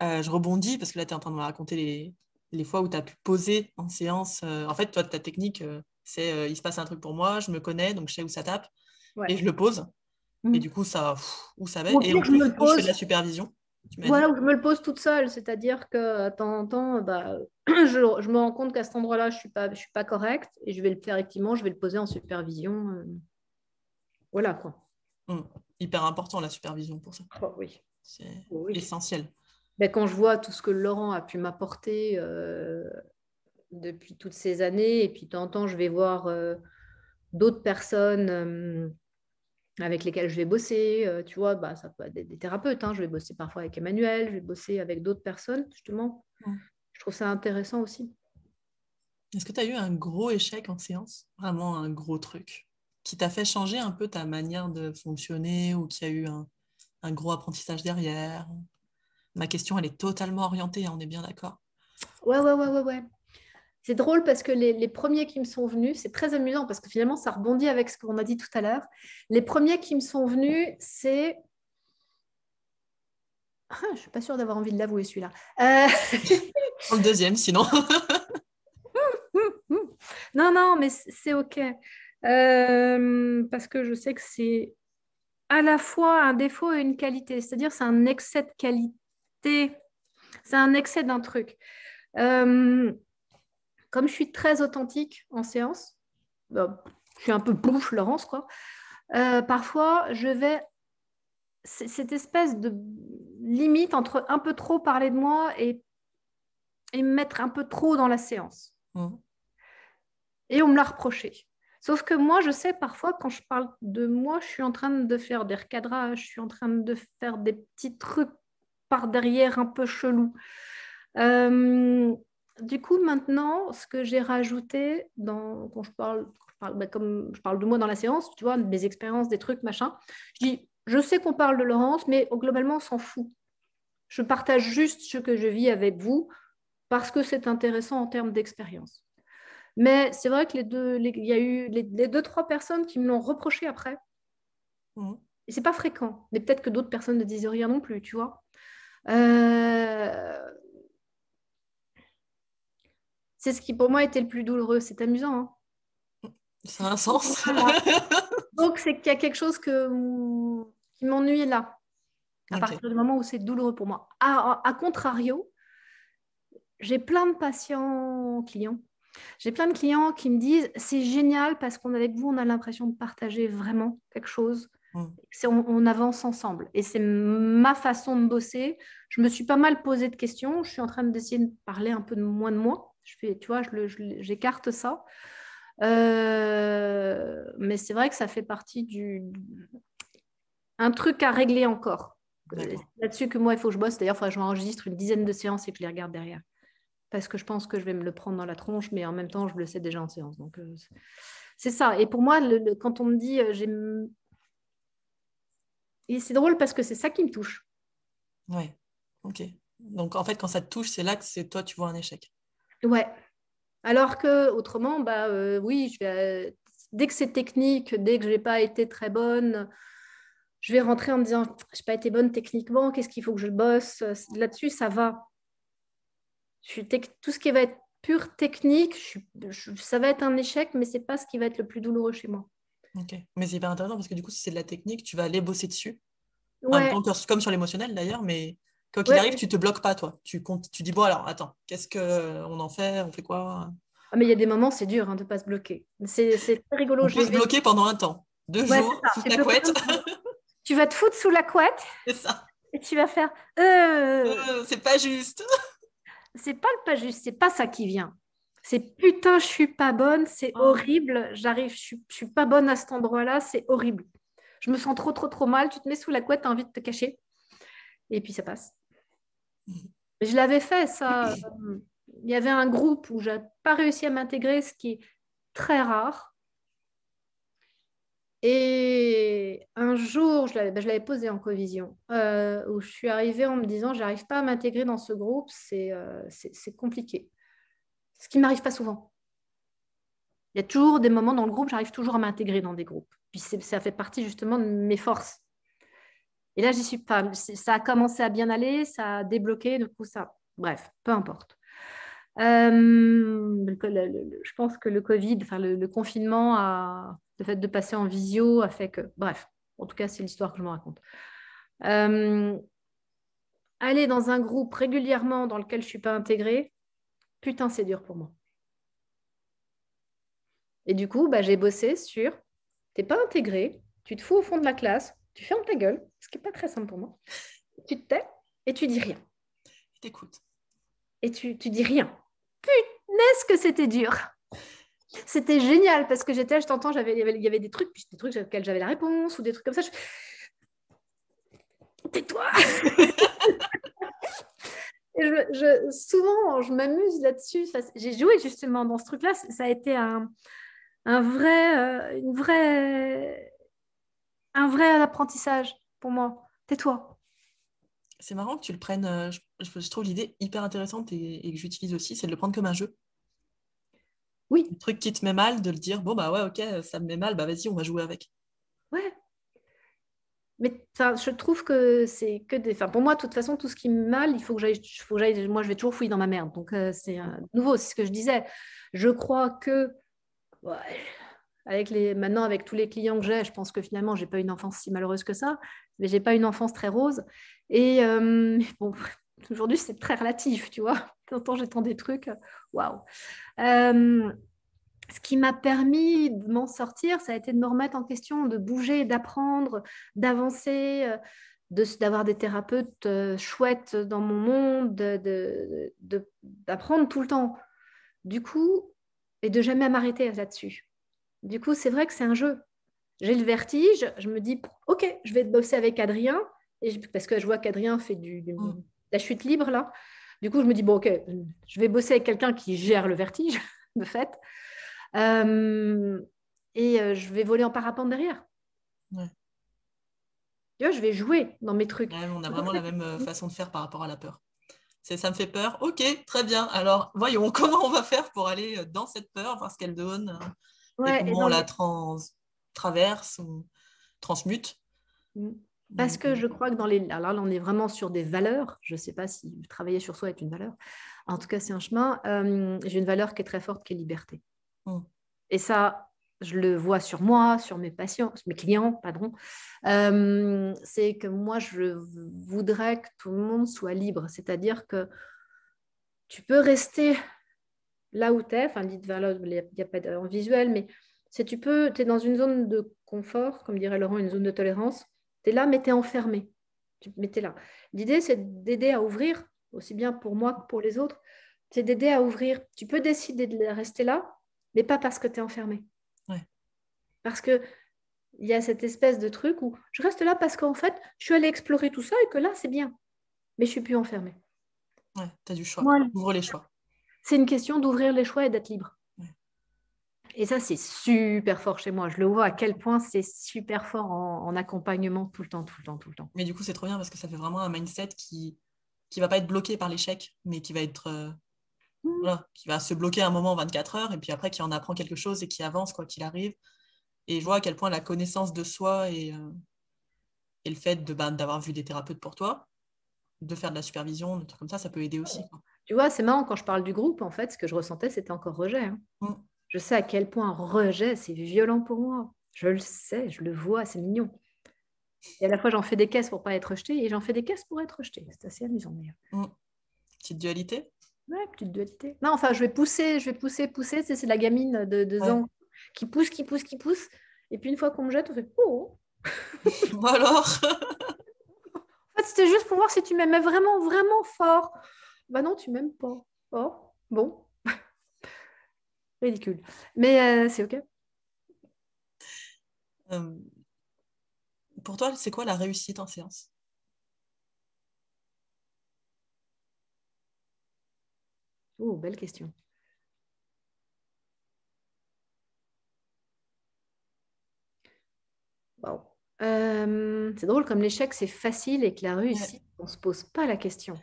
je rebondis parce que là, tu es en train de me raconter les fois où tu as pu poser en séance. En fait, toi, ta technique, c'est il se passe un truc pour moi, je me connais, donc je sais où ça tape, Ouais. et je le pose. Et Mm. du coup, où ça va. Ou au Et en pire, je plus, me du le coup, je fais de pose. la supervision, tu m'as Voilà, dit. où je me le pose toute seule, c'est-à-dire que de temps en temps, je me rends compte qu'à cet endroit-là, je suis pas correcte et je vais le faire effectivement, je vais le poser en supervision. Voilà quoi. Mm. Hyper important, la supervision pour ça. Oh, oui. C'est Oh, oui. essentiel. Ben, quand je vois tout ce que Laurent a pu m'apporter depuis toutes ces années, et puis de temps en temps, je vais voir d'autres personnes avec lesquelles je vais bosser. Tu vois, bah, ça peut être des thérapeutes. Hein. Je vais bosser parfois avec Emmanuel, je vais bosser avec d'autres personnes, justement. Mm. Je trouve ça intéressant aussi. Est-ce que tu as eu un gros échec en séance? Vraiment un gros truc qui t'a fait changer un peu ta manière de fonctionner ou qui a eu un gros apprentissage derrière? Ma question, elle est totalement orientée, hein, on est bien d'accord. Ouais, ouais, ouais, ouais, ouais. C'est drôle parce que les premiers qui me sont venus, c'est très amusant parce que finalement, ça rebondit avec ce qu'on a dit tout à l'heure. Les premiers qui me sont venus, c'est... Ah, je ne suis pas sûre d'avoir envie de l'avouer, celui-là. Pour le deuxième, sinon. Non, non, mais c'est OK. Parce que je sais que c'est à la fois un défaut et une qualité. C'est-à-dire, c'est un excès de qualité. C'est un excès d'un truc. Euh, Comme je suis très authentique en séance, je suis un peu pouf, Laurence, quoi. Parfois, je vais cette espèce de limite entre un peu trop parler de moi et me mettre un peu trop dans la séance. Mm. Et on me l'a reproché. Sauf que moi, je sais parfois, quand je parle de moi, je suis en train de faire des recadrages, je suis en train de faire des petits trucs par derrière un peu chelous. Euh, du coup, maintenant, ce que j'ai rajouté quand comme je parle de moi dans la séance, tu vois, de mes expériences, des trucs, machin, je dis, je sais qu'on parle de Laurence, mais globalement, on s'en fout. Je partage juste ce que je vis avec vous. parce que c'est intéressant en termes d'expérience. Mais c'est vrai que il y a eu les 2-3 personnes qui me l'ont reproché après. Et c'est pas fréquent. Mais peut-être que d'autres personnes ne disent rien non plus, tu vois. C'est ce qui pour moi était le plus douloureux. C'est amusant, hein. Ça a un sens. Voilà. Donc, c'est qu'il y a quelque chose qui m'ennuie là, à partir du moment où c'est douloureux pour moi. À contrario, j'ai plein de clients. J'ai plein de clients qui me disent c'est génial parce qu'avec vous, on a l'impression de partager vraiment quelque chose. On avance ensemble. Et c'est ma façon de bosser. Je me suis pas mal posé de questions. Je suis en train d'essayer de parler un peu moins de moi. Tu vois, j'écarte ça. Mais c'est vrai que ça fait partie un truc à régler encore. Là-dessus que moi, il faut que je bosse. D'ailleurs, il faudrait que je m'enregistre une dizaine de séances et que je les regarde derrière. Parce que je pense que je vais me le prendre dans la tronche, mais en même temps, je le sais déjà en séance. Donc, c'est ça. Et pour moi, quand on me dit et c'est drôle parce que c'est ça qui me touche. Ouais, ok. Donc, en fait, quand ça te touche, c'est là que c'est toi, tu vois un échec. Ouais. Alors que autrement, oui, dès que c'est technique, dès que je n'ai pas été très bonne, je vais rentrer en me disant, je n'ai pas été bonne techniquement, qu'est-ce qu'il faut que je bosse? Là-dessus, ça va. Tout ce qui va être pure technique, ça va être un échec, mais ce n'est pas ce qui va être le plus douloureux chez moi. Ok. Mais c'est hyper intéressant parce que du coup, si c'est de la technique, tu vas aller bosser dessus. En même Ouais. temps, comme sur l'émotionnel d'ailleurs, mais quand il Ouais. arrive, tu te bloques pas, toi. Tu dis, bon, alors, attends, qu'est-ce qu'on en fait? On fait quoi? Ah, mais il y a des moments, c'est dur de ne pas se bloquer. C'est très rigolo. On peut se bloquer pendant un temps. 2 Ouais, jours, c'est ça. sous ta couette. Tu vas te foutre sous la couette C'est ça. et tu vas faire C'est pas juste. c'est pas le pas juste, c'est pas ça qui vient. C'est putain, je suis pas bonne, c'est horrible, je suis pas bonne à cet endroit-là, c'est horrible. Je me sens trop, trop, trop mal, tu te mets sous la couette, tu as envie de te cacher. Et puis ça passe. Je l'avais fait, ça. Il y avait un groupe où j'ai pas réussi à m'intégrer, ce qui est très rare. Et un jour, je l'avais posé en covision, où je suis arrivée en me disant, j'arrive pas à m'intégrer dans ce groupe, c'est compliqué. Ce qui m'arrive pas souvent. Il y a toujours des moments dans le groupe, j'arrive toujours à m'intégrer dans des groupes. Puis ça fait partie justement de mes forces. Et là, j'y suis pas. Ça a commencé à bien aller, ça a débloqué, du coup, ça. Bref, peu importe. Je pense que le Covid, enfin le confinement, le fait de passer en visio a fait que. Bref, en tout cas, c'est l'histoire que je me raconte. Aller dans un groupe régulièrement dans lequel je ne suis pas intégrée, putain, c'est dur pour moi. Et du coup, j'ai bossé sur t'es pas intégré, tu te fous au fond de la classe, tu fermes ta gueule, ce qui n'est pas très simple pour moi. Tu te tais et tu dis rien. Je t'écoute. Et tu dis rien. Punaise que c'était dur. C'était génial parce que je t'entends, il y avait des trucs auxquels j'avais la réponse ou des trucs comme ça. Tais-toi. Et souvent, je m'amuse là-dessus. J'ai joué justement dans ce truc-là. Ça a été un vrai apprentissage pour moi. Tais-toi. C'est marrant que tu le prennes. Je trouve l'idée hyper intéressante et que j'utilise aussi, c'est de le prendre comme un jeu. Oui. Le truc qui te met mal, de le dire, bon, bah ouais, ok, ça me met mal, bah vas-y, on va jouer avec. Ouais. Mais je trouve que c'est que des. Pour moi, de toute façon, tout ce qui me mal, il faut que j'aille. Moi, je vais toujours fouiller dans ma merde. Donc, c'est nouveau, c'est ce que je disais. Je crois que. Ouais, maintenant, avec tous les clients que j'ai, je pense que finalement, j'ai pas une enfance si malheureuse que ça. Mais j'ai pas une enfance très rose. Et bon, aujourd'hui, c'est très relatif, tu vois. De temps en temps, j'entends des trucs. Waouh. Ce qui m'a permis de m'en sortir, ça a été de me remettre en question, de bouger, d'apprendre, d'avancer, d'avoir des thérapeutes chouettes dans mon monde, d'apprendre tout le temps. Du coup, et de jamais m'arrêter là-dessus. Du coup, c'est vrai que c'est un jeu. J'ai le vertige, je me dis, ok, je vais bosser avec Adrien, parce que je vois qu'Adrien fait la chute libre là. Du coup, je me dis, bon, ok, je vais bosser avec quelqu'un qui gère le vertige, de fait. Je vais voler en parapente derrière. Ouais. Tu vois, je vais jouer dans mes trucs. Ouais, on a vraiment la même façon de faire par rapport à la peur. Ça me fait peur. Ok, très bien. Alors, voyons comment on va faire pour aller dans cette peur, voir ce qu'elle donne et Ouais, et comment on non, la mais... traverse ou transmute. Mm. Parce Donc, que je crois que alors là, on est vraiment sur des valeurs. Je ne sais pas si travailler sur soi est une valeur. En tout cas, c'est un chemin. J'ai une valeur qui est très forte, qui est liberté. mm, Et ça, je le vois sur moi, sur mes patients, mes clients, pardon. C'est que moi, je voudrais que tout le monde soit libre. C'est-à-dire que tu peux rester là où tu es, enfin, il n'y a pas en visuel, mais si tu es dans une zone de confort, comme dirait Laurent, une zone de tolérance, tu es là, mais tu es enfermé. Mais tu es là. L'idée, c'est d'aider à ouvrir, aussi bien pour moi que pour les autres, c'est d'aider à ouvrir. Tu peux décider de rester là, mais pas parce que tu es enfermé. ouais, Parce qu'il y a cette espèce de truc où je reste là parce qu'en fait, je suis allée explorer tout ça et que là, c'est bien. Mais je ne suis plus enfermée. ouais, tu as du choix. Moi, Ouvre les choix. c'est une question d'ouvrir les choix et d'être libre. Ouais. Et ça, c'est super fort chez moi. Je le vois à quel point c'est super fort en accompagnement tout le temps, tout le temps, tout le temps. Mais du coup, c'est trop bien parce que ça fait vraiment un mindset qui va pas être bloqué par l'échec, mais qui va être voilà, qui va se bloquer un moment 24 heures et puis après qui en apprend quelque chose et qui avance quoi qu'il arrive. Et je vois à quel point la connaissance de soi et le fait d'avoir vu des thérapeutes pour toi, de faire de la supervision, des trucs comme ça peut aider aussi, quoi. Tu vois, c'est marrant, quand je parle du groupe, en fait, ce que je ressentais, c'était encore rejet. Hein. Mm. Je sais à quel point rejet, c'est violent pour moi. Je le sais, je le vois, c'est mignon. Et à la fois, j'en fais des caisses pour pas être rejetée et j'en fais des caisses pour être rejetée. C'est assez amusant, d'ailleurs. Mm. Petite dualité. Ouais, petite dualité. Non, enfin, je vais pousser, pousser. C'est la gamine de 2 ans Ouais. qui pousse, qui pousse, qui pousse. Et puis, une fois qu'on me jette, on fait oh. Bon alors. En fait, c'était juste pour voir si tu m'aimais vraiment, vraiment fort. Bah non, tu m'aimes pas. Oh, bon, ridicule. Mais c'est OK. Euh, pour toi, c'est quoi la réussite en séance? Oh, belle question. Wow. C'est drôle comme l'échec, c'est facile et que la Ouais. réussite, on ne se pose pas la question.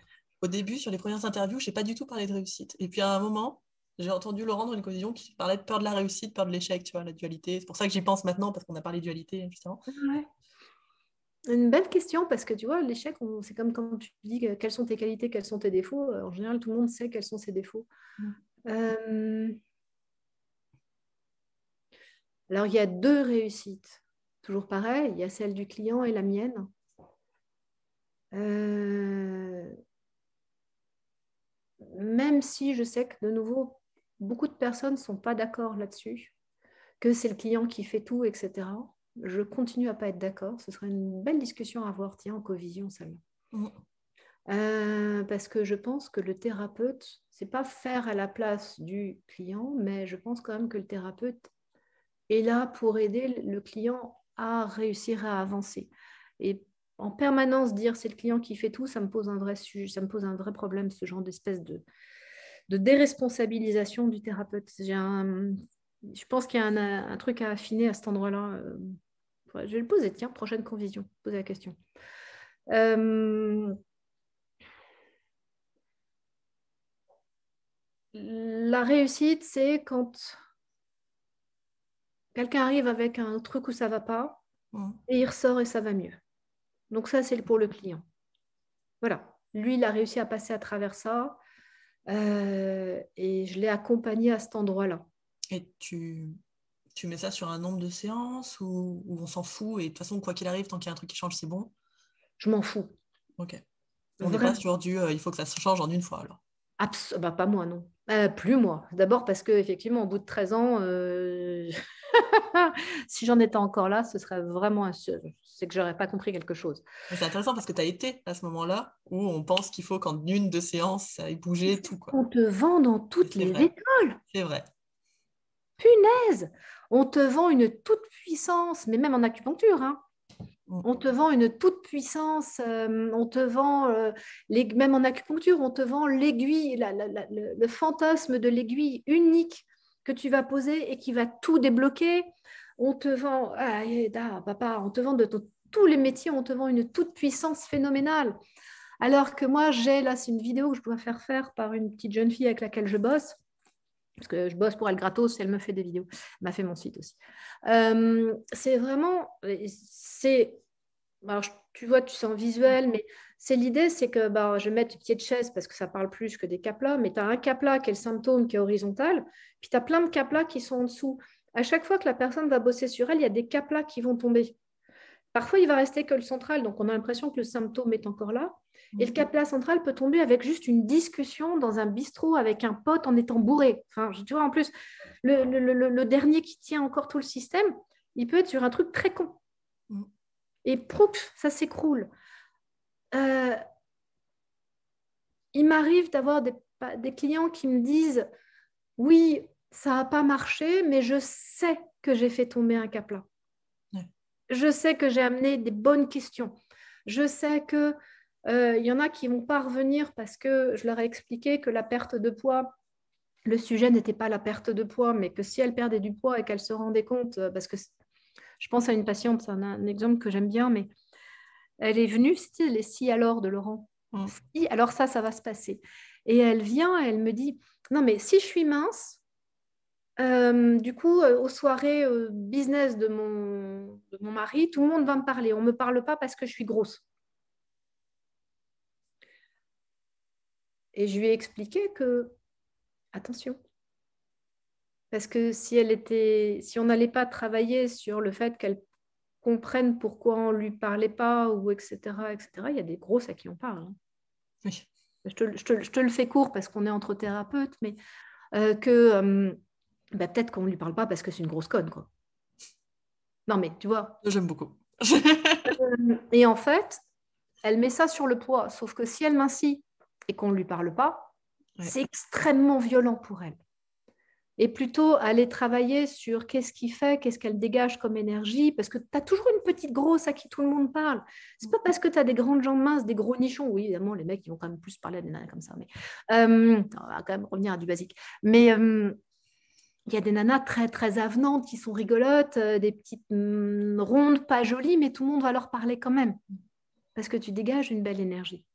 Au début, sur les premières interviews, j'ai pas du tout parlé de réussite. Et puis à un moment, j'ai entendu Laurent dans une collision qui parlait de peur de la réussite, peur de l'échec, tu vois, la dualité. C'est pour ça que j'y pense maintenant, parce qu'on a parlé de dualité, justement. Ouais. Une belle question parce que tu vois, l'échec, c'est comme quand tu dis quelles sont tes qualités, quels sont tes défauts. En général, tout le monde sait quels sont ses défauts. Mm. Euh, alors, il y a 2 réussites. Toujours pareil, il y a celle du client et la mienne. Euh, Même si je sais que de nouveau, beaucoup de personnes ne sont pas d'accord là-dessus, que c'est le client qui fait tout, etc. Je continue à pas être d'accord. Ce serait une belle discussion à avoir, tiens, en covision, celle-là. Mm. Parce que je pense que le thérapeute, c'est pas faire à la place du client, mais je pense quand même que le thérapeute est là pour aider le client à réussir à avancer. Et en permanence dire c'est le client qui fait tout, ça me pose un vrai sujet, ça me pose un vrai problème, ce genre d'espèce de déresponsabilisation du thérapeute. Je pense qu'il y a un truc à affiner à cet endroit-là. Je vais le poser, tiens, prochaine convision, poser la question. La réussite, c'est quand quelqu'un arrive avec un truc où ça ne va pas Mm. et il ressort et ça va mieux. Donc ça, c'est pour le client. Voilà. Lui, il a réussi à passer à travers ça et je l'ai accompagné à cet endroit-là. Et tu mets ça sur un nombre de séances ou on s'en fout et de toute façon, quoi qu'il arrive, tant qu'il y a un truc qui change, c'est bon. Je m'en fous. Ok. On n'est pas Vraiment. sur il faut que ça se change en une fois alors. Bah, pas moi, non. Plus moi. D'abord parce qu'effectivement, au bout de 13 ans, si j'en étais encore là, ce serait vraiment c'est que j'aurais pas compris quelque chose. Mais c'est intéressant parce que tu as été à ce moment-là où on pense qu'il faut qu'en une de séances, ça ait bougé tout, quoi. On te vend dans Et toutes c'est les vrai, écoles. c'est vrai. Punaise! On te vend une toute puissance, mais même en acupuncture, hein. Mm. On te vend une toute puissance, on te vend, même en acupuncture, on te vend l'aiguille, le fantasme de l'aiguille unique que tu vas poser et qui va tout débloquer. On te vend, papa, on te vend tous les métiers, on te vend une toute puissance phénoménale. Alors que moi, là, c'est une vidéo que je dois faire par une petite jeune fille avec laquelle je bosse, parce que je bosse pour elle gratos, elle me fait des vidéos. Elle m'a fait mon site aussi. C'est vraiment, alors, tu vois, tu sens visuel, mais l'idée, c'est que je vais mettre du pied de chaise parce que ça parle plus que des caplas, mais tu as un capla qui est le symptôme qui est horizontal, puis tu as plein de caplas qui sont en dessous. À chaque fois que la personne va bosser sur elle, il y a des caplas qui vont tomber. Parfois, il va rester que le central, donc on a l'impression que le symptôme est encore là. Et le capla central peut tomber avec juste une discussion dans un bistrot avec un pote en étant bourré. Enfin, tu vois, en plus, le dernier qui tient encore tout le système, il peut être sur un truc très con. Et pouf, ça s'écroule. Il m'arrive d'avoir des clients qui me disent « Oui, ça n'a pas marché, mais je sais que j'ai fait tomber un capla. Je sais que j'ai amené des bonnes questions. Je sais que y en a qui ne vont pas revenir parce que je leur ai expliqué que la perte de poids, le sujet n'était pas la perte de poids, mais que si elle perdait du poids et qu'elle se rendait compte, parce que je pense à une patiente, c'est un exemple que j'aime bien, mais elle est venue, c'était les si alors de Laurent. Si, alors ça va se passer. Et elle vient, elle me dit, non mais si je suis mince, du coup, aux soirées business de mon mari, tout le monde va me parler. On ne me parle pas parce que je suis grosse. Et je lui ai expliqué que, attention, parce que si on n'allait pas travailler sur le fait qu'elle comprenne pourquoi on ne lui parlait pas, ou etc., il y a des grosses à qui on parle. Oui. Je te le fais court parce qu'on est entre thérapeutes, mais peut-être qu'on ne lui parle pas parce que c'est une grosse conne, quoi. Non, mais tu vois. J'aime beaucoup. Et en fait, elle met ça sur le poids. Sauf que si elle mincit et qu'on ne lui parle pas, c'est extrêmement violent pour elle. Et plutôt aller travailler sur qu'est-ce qui fait, qu'est-ce qu'elle dégage comme énergie, parce que tu as toujours une petite grosse à qui tout le monde parle. C'est pas parce que tu as des grandes jambes minces, des gros nichons. Oui, évidemment, les mecs, ils vont quand même plus parler à des nanas comme ça. Mais on va quand même revenir à du basique. Mais il y a des nanas très, très avenantes qui sont rigolotes, des petites rondes, pas jolies, mais tout le monde va leur parler quand même. Parce que tu dégages une belle énergie.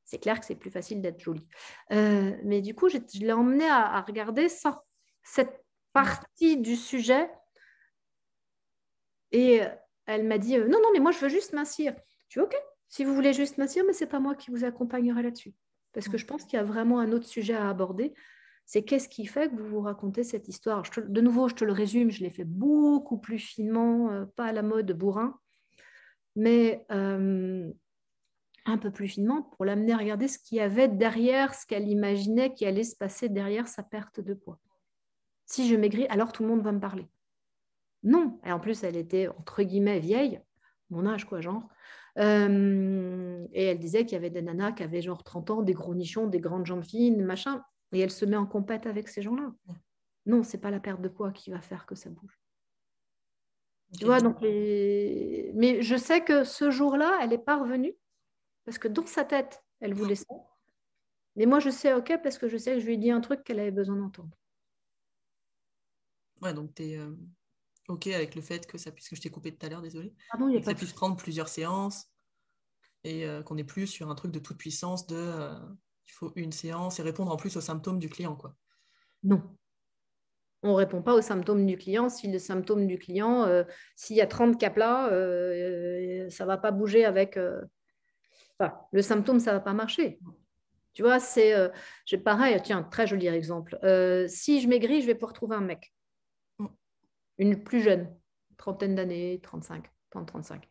C'est clair que c'est plus facile d'être jolie. Mais du coup, je l'ai emmenée à regarder ça, cette partie du sujet. Et elle m'a dit, non, mais moi, je veux juste mincir. Je dis, OK, si vous voulez juste mincir, mais ce n'est pas moi qui vous accompagnerai là-dessus. Parce que je pense qu'il y a vraiment un autre sujet à aborder. C'est qu'est-ce qui fait que vous vous racontez cette histoire. De nouveau, je te le résume, je l'ai fait beaucoup plus finement, pas à la mode bourrin, mais un peu plus finement pour l'amener à regarder ce qu'il y avait derrière, ce qu'elle imaginait qui allait se passer derrière sa perte de poids. Si je maigris, alors tout le monde va me parler. Non. Et en plus, elle était, entre guillemets, vieille, mon âge, quoi, genre. Et elle disait qu'il y avait des nanas qui avaient genre 30 ans, des gros nichons, des grandes jambes fines, machin. Et elle se met en compète avec ces gens-là. Non, c'est pas la perte de poids qui va faire que ça bouge. Okay. Tu vois, donc mais je sais que ce jour-là, elle n'est pas revenue parce que dans sa tête, elle voulait ça. Mais moi, je sais OK parce que je sais que je lui ai dit un truc qu'elle avait besoin d'entendre. Ouais, donc tu es OK avec le fait que ça puisse, que je t'ai coupé tout à l'heure, désolé, pardon, que ça puisse prendre plusieurs séances et qu'on n'est plus sur un truc de toute puissance de il faut une séance et répondre en plus aux symptômes du client, quoi. Non. On ne répond pas aux symptômes du client. Si le symptôme du client, s'il y a 30 caplas, ça ne va pas bouger avec... Enfin, le symptôme, ça ne va pas marcher. Tu vois, c'est pareil, tiens, très joli exemple. Si je maigris, je vais pouvoir trouver un mec. Une plus jeune, trentaine d'années, 35, 30-35.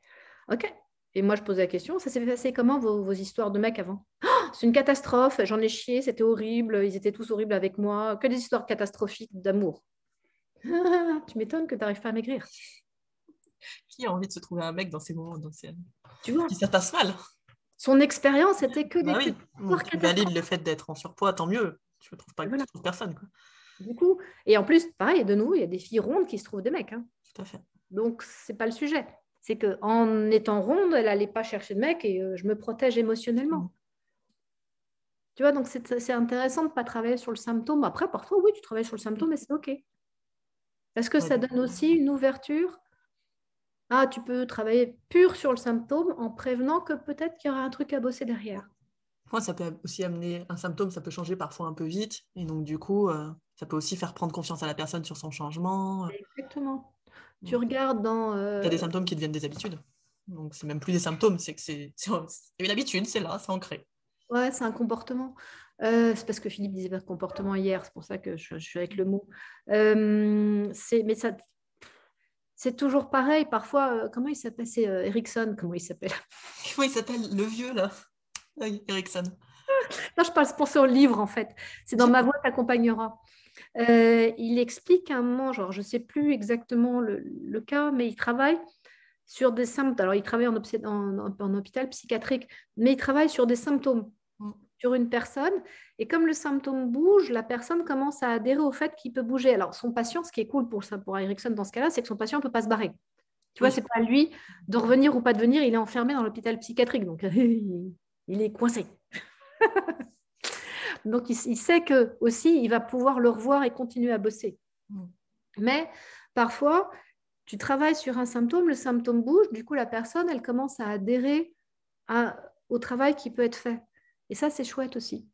OK. Et moi, je posais la question, ça s'est passé comment vos histoires de mecs avant? Oh, c'est une catastrophe, j'en ai chié, c'était horrible, ils étaient tous horribles avec moi, que des histoires catastrophiques d'amour. Tu m'étonnes que tu n'arrives pas à maigrir. Qui a envie de se trouver un mec dans ces moments, tu vois, qui ça passe mal? Son expérience était que bah des oui. Tu valides le fait d'être en surpoids, tant mieux. Tu ne trouves pas voilà. Tu trouves personne, quoi. Du coup, et en plus, pareil, de nouveau, il y a des filles rondes qui se trouvent des mecs. Hein. Tout à fait. Donc, ce n'est pas le sujet. C'est qu'en étant ronde, elle n'allait pas chercher de mec et je me protège émotionnellement. Tu vois, donc c'est intéressant de ne pas travailler sur le symptôme. Après, parfois, oui, tu travailles sur le symptôme et c'est OK. Parce que ça donne aussi une ouverture Ah, tu peux travailler pur sur le symptôme en prévenant que peut-être qu'il y aura un truc à bosser derrière. Moi, ça peut aussi amener un symptôme, ça peut changer parfois un peu vite. Et donc, du coup, ça peut aussi faire prendre confiance à la personne sur son changement. Exactement. Tu Donc, regardes dans... tu as des symptômes qui deviennent des habitudes. Donc, c'est même plus des symptômes, c'est que c'est une habitude, c'est là, c'est ancré. Ouais, c'est un comportement. C'est parce que Philippe disait pas comportement hier, c'est pour ça que je suis avec le mot. Mais ça, c'est toujours pareil. Parfois, comment il s'appelle? C'est Erickson, comment il s'appelle? Comment il s'appelle, le vieux, là? Oui, Erickson. Non, je pense pour son livre, en fait. C'est dans Ma voix t'accompagnera. Il explique un moment, genre, je ne sais plus exactement le cas, mais il travaille sur des symptômes. Alors, il travaille en hôpital psychiatrique, mais il travaille sur des symptômes sur une personne. Et comme le symptôme bouge, la personne commence à adhérer au fait qu'il peut bouger. Alors, son patient, ce qui est cool pour Erickson dans ce cas-là, c'est que son patient ne peut pas se barrer. Tu vois, Oui. c'est pas à lui de revenir ou pas de venir. Il est enfermé dans l'hôpital psychiatrique. Donc, il est coincé. Donc, il sait que aussi, il va pouvoir le revoir et continuer à bosser. Mais parfois, tu travailles sur un symptôme, le symptôme bouge, du coup, la personne, elle commence à adhérer au travail qui peut être fait. Et ça, c'est chouette aussi.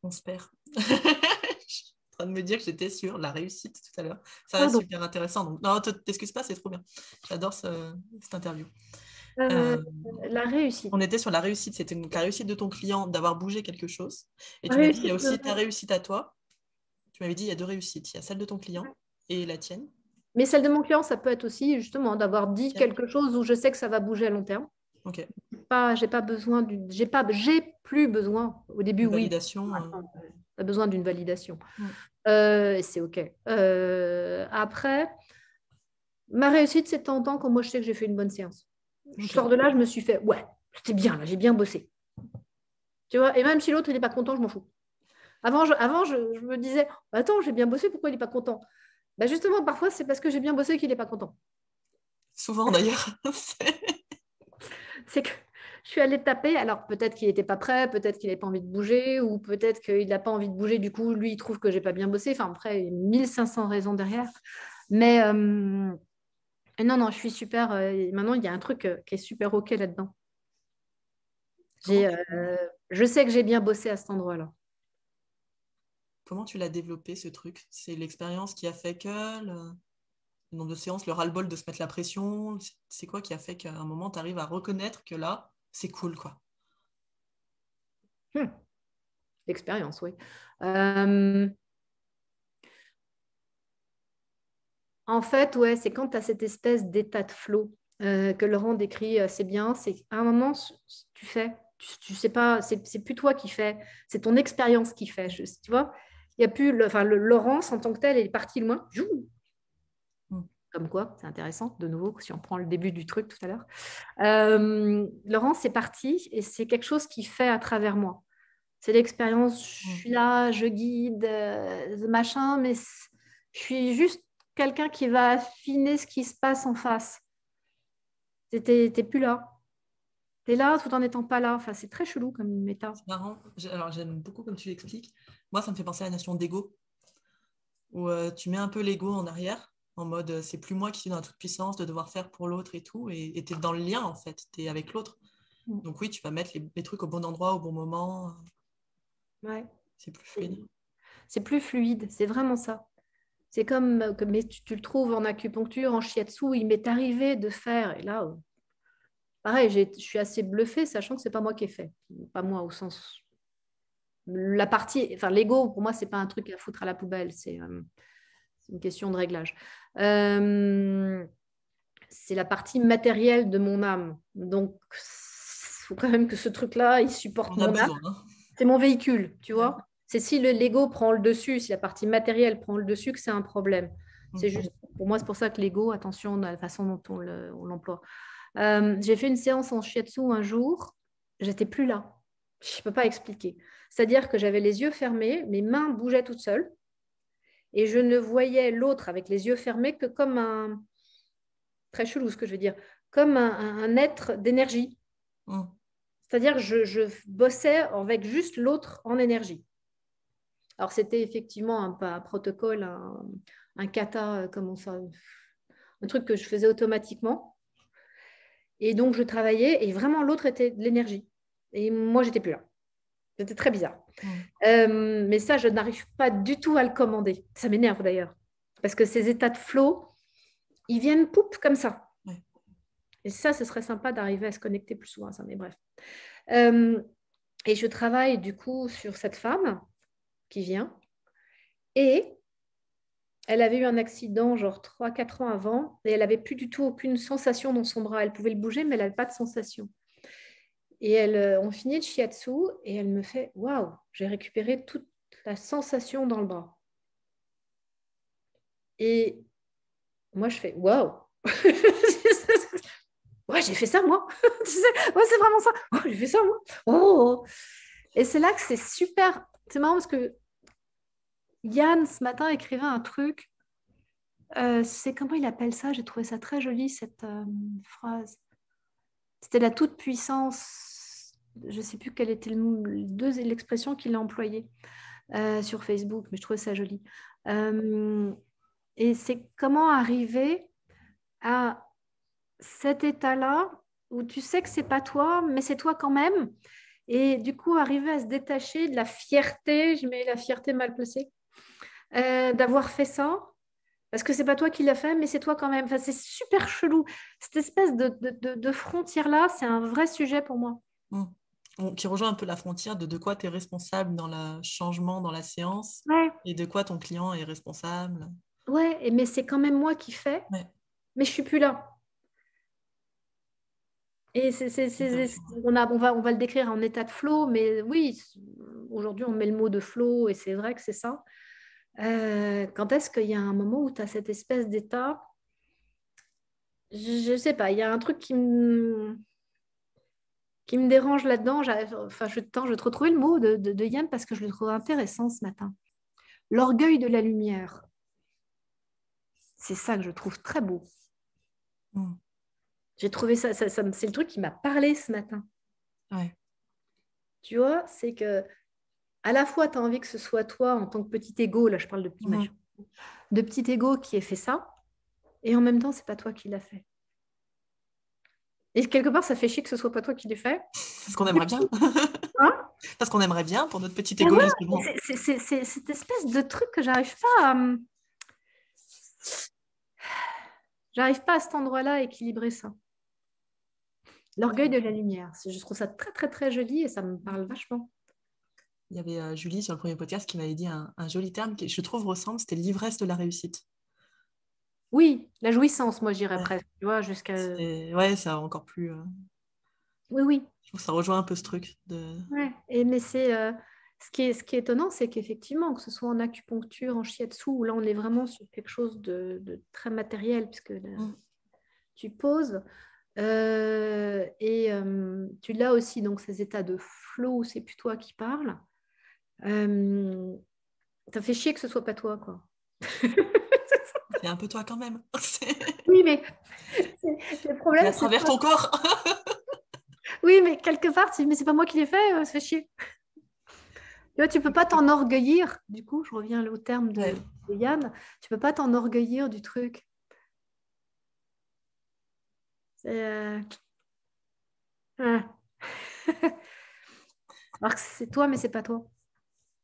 On se perd. Je suis en train de me dire que j'étais sur la réussite tout à l'heure. Ça reste Pardon. super intéressant. Donc, non, t'excuses pas, c'est trop bien. J'adore cette interview. Euh, Euh, la réussite. on était sur la réussite. C'était donc la réussite de ton client d'avoir bougé quelque chose. Et La tu m'as dit, il y a réussite aussi ta réussite à toi. Tu m'avais dit, il y a deux réussites. Il y a celle de ton client et la tienne. Mais celle de mon client, ça peut être aussi justement d'avoir dit Ok. quelque chose où je sais que ça va bouger à long terme. Ok. J'ai pas besoin j'ai plus besoin. Au début, Une oui. validation. Maintenant, tu as besoin d'une validation. Mm. C'est OK. Après, ma réussite, c'est de temps en temps quand moi je sais que j'ai fait une bonne séance. Je Ok. sors de là, je me suis fait, ouais, c'était bien, là, j'ai bien bossé. Tu vois, et même si l'autre, il n'est pas content, je m'en fous. Je me disais, attends, j'ai bien bossé, pourquoi il n'est pas content? Bah justement, parfois, c'est parce que j'ai bien bossé qu'il n'est pas content. Souvent d'ailleurs. C'est que je suis allée taper, alors peut-être qu'il n'était pas prêt, peut-être qu'il n'avait pas envie de bouger, ou peut-être qu'il n'a pas envie de bouger, du coup, lui, il trouve que j'ai pas bien bossé. Enfin, après, il y a 1500 raisons derrière. Mais non, non, je suis super. Maintenant, il y a un truc qui est super OK là-dedans. Comment, Je sais que j'ai bien bossé à cet endroit-là. comment tu l'as développé ce truc? C'est l'expérience qui a fait que le nombre de séances, le ras-le-bol de se mettre la pression, c'est quoi qui a fait qu'à un moment, tu arrives à reconnaître que là, c'est cool, quoi. L'expérience, oui. Euh, En fait, ouais, c'est quand tu as cette espèce d'état de flow que Laurent décrit assez bien. C'est qu'à un moment, tu fais, tu sais pas, c'est plus toi qui fais, c'est ton expérience qui fait. Tu vois, il y a plus, Laurence en tant que tel est parti loin. Mm. Comme quoi, c'est intéressant, de nouveau, si on prend le début du truc tout à l'heure. Laurence est parti et c'est quelque chose qui fait à travers moi. C'est l'expérience, je suis là, je guide, machin, mais je suis juste quelqu'un qui va affiner ce qui se passe en face. T'es plus là. T'es là tout en n'étant pas là. Enfin, c'est très chelou comme méta. C'est marrant. Alors, j'aime beaucoup comme tu l'expliques. Moi, ça me fait penser à la notion d'ego, où tu mets un peu l'ego en arrière, en mode c'est plus moi qui suis dans la toute puissance de devoir faire pour l'autre et tout, et tu es dans le lien en fait, tu es avec l'autre. Donc oui, tu vas mettre les trucs au bon endroit, au bon moment. Ouais. C'est plus fluide. C'est plus fluide, c'est vraiment ça. C'est comme, mais tu le trouves en acupuncture, en shiatsu, il m'est arrivé de faire, et là, pareil, je suis assez bluffée, sachant que c'est pas moi qui ai fait. Pas moi au sens. La partie, enfin, l'ego, pour moi, c'est pas un truc à foutre à la poubelle, c'est une question de réglage. C'est la partie matérielle de mon âme. Donc, il faut quand même que ce truc-là, il supporte On a mon âme. besoin. Hein. C'est mon véhicule, tu Ouais. vois. C'est si l'ego prend le dessus, si la partie matérielle prend le dessus, que c'est un problème. C'est juste, pour moi, c'est pour ça que l'ego, attention à la façon dont on l'emploie. J'ai fait une séance en shiatsu un jour, j'étais plus là. Je ne peux pas expliquer. C'est-à-dire que j'avais les yeux fermés, mes mains bougeaient toutes seules, et je ne voyais l'autre avec les yeux fermés que comme un, très chelou ce que je veux dire, comme un être d'énergie. C'est-à-dire que je bossais avec juste l'autre en énergie. Alors, c'était effectivement un protocole, un kata, comment ça, un truc que je faisais automatiquement. Et donc, je travaillais et vraiment, l'autre était de l'énergie. Et moi, j'étais plus là. C'était très bizarre. Mais ça, je n'arrive pas du tout à le commander. Ça m'énerve d'ailleurs. Parce que ces états de flow, ils viennent poup comme ça. Ouais. Et ça, ce serait sympa d'arriver à se connecter plus souvent à ça. Mais bref. Et je travaille du coup sur cette femme qui vient. Et elle avait eu un accident genre 3-4 ans avant. Et elle n'avait plus du tout aucune sensation dans son bras. Elle pouvait le bouger, mais elle n'avait pas de sensation. Et on finit le shiatsu et elle me fait waouh, j'ai récupéré toute la sensation dans le bras. Et moi, je fais waouh. Ouais, j'ai fait ça moi. Tu sais, ouais, c'est vraiment ça. Oh, j'ai fait ça moi. Oh. Et c'est là que c'est super. C'est marrant parce que Yann ce matin écrivait un truc. C'est comment il appelle ça? J'ai trouvé ça très joli cette phrase. C'était la toute puissance. Je ne sais plus quelle était l'expression qu'il a employée sur Facebook, mais je trouvais ça joli. Et c'est comment arriver à cet état-là où tu sais que c'est pas toi, mais c'est toi quand même. Et du coup, arriver à se détacher de la fierté, je mets la fierté mal placée, d'avoir fait ça. Parce que c'est pas toi qui l'as fait, mais c'est toi quand même. Enfin, c'est super chelou. Cette espèce de frontière-là, c'est un vrai sujet pour moi. Qui rejoint un peu la frontière de quoi tu es responsable dans le changement dans la séance Ouais, et de quoi ton client est responsable. ouais, mais c'est quand même moi qui fais, Ouais. mais je suis plus là. Et on va le décrire en état de flow, mais oui, aujourd'hui on met le mot de flow et c'est vrai que c'est ça. Quand est-ce qu'il y a un moment où tu as cette espèce d'état? Je ne sais pas, il y a un truc qui me dérange là-dedans. Enfin, je vais te retrouver le mot de Yann parce que je le trouve intéressant ce matin. L'orgueil de la lumière. C'est ça que je trouve très beau. J'ai trouvé c'est le truc qui m'a parlé ce matin. Ouais. Tu vois, c'est que à la fois, tu as envie que ce soit toi en tant que petit ego, là je parle de petit ego qui ait fait ça, et en même temps, c'est pas toi qui l'as fait. Et quelque part, ça fait chier que ce soit pas toi qui l'ai fait. Parce qu'on aimerait bien. Hein? Parce qu'on aimerait bien pour notre petit Et ego, voilà, justement. c'est cette espèce de truc que j'arrive pas à... J'arrive pas à cet endroit-là à équilibrer ça. L'orgueil de la lumière. Je trouve ça très, très, très joli et ça me parle vachement. Il y avait Julie sur le premier podcast qui m'avait dit un joli terme qui, je trouve, ressemble, c'était l'ivresse de la réussite. Oui, la jouissance, moi, j'irais Ouais. presque. Tu vois, jusqu'à... Ouais, ça a encore plus... Oui, oui. Je trouve que ça rejoint un peu ce truc. Ouais. Mais c'est... ce qui est étonnant, c'est qu'effectivement, que ce soit en acupuncture, en shiatsu, où là, on est vraiment sur quelque chose de très matériel, puisque tu poses. Tu l'as aussi, donc ces états de flow où c'est plus toi qui parles. Ça fait chier que ce soit pas toi, quoi. C'est un peu toi quand même. Oui, mais le C'est problème, à c'est travers pas... ton corps. Oui, mais quelque part, mais c'est pas moi qui l'ai fait, ça fait chier. Tu vois, tu peux pas t'enorgueillir. Du coup, je reviens au terme Ouais. de Yann. Tu peux pas t'enorgueillir du truc. C'est... ouais. Alors que c'est toi, mais c'est pas toi.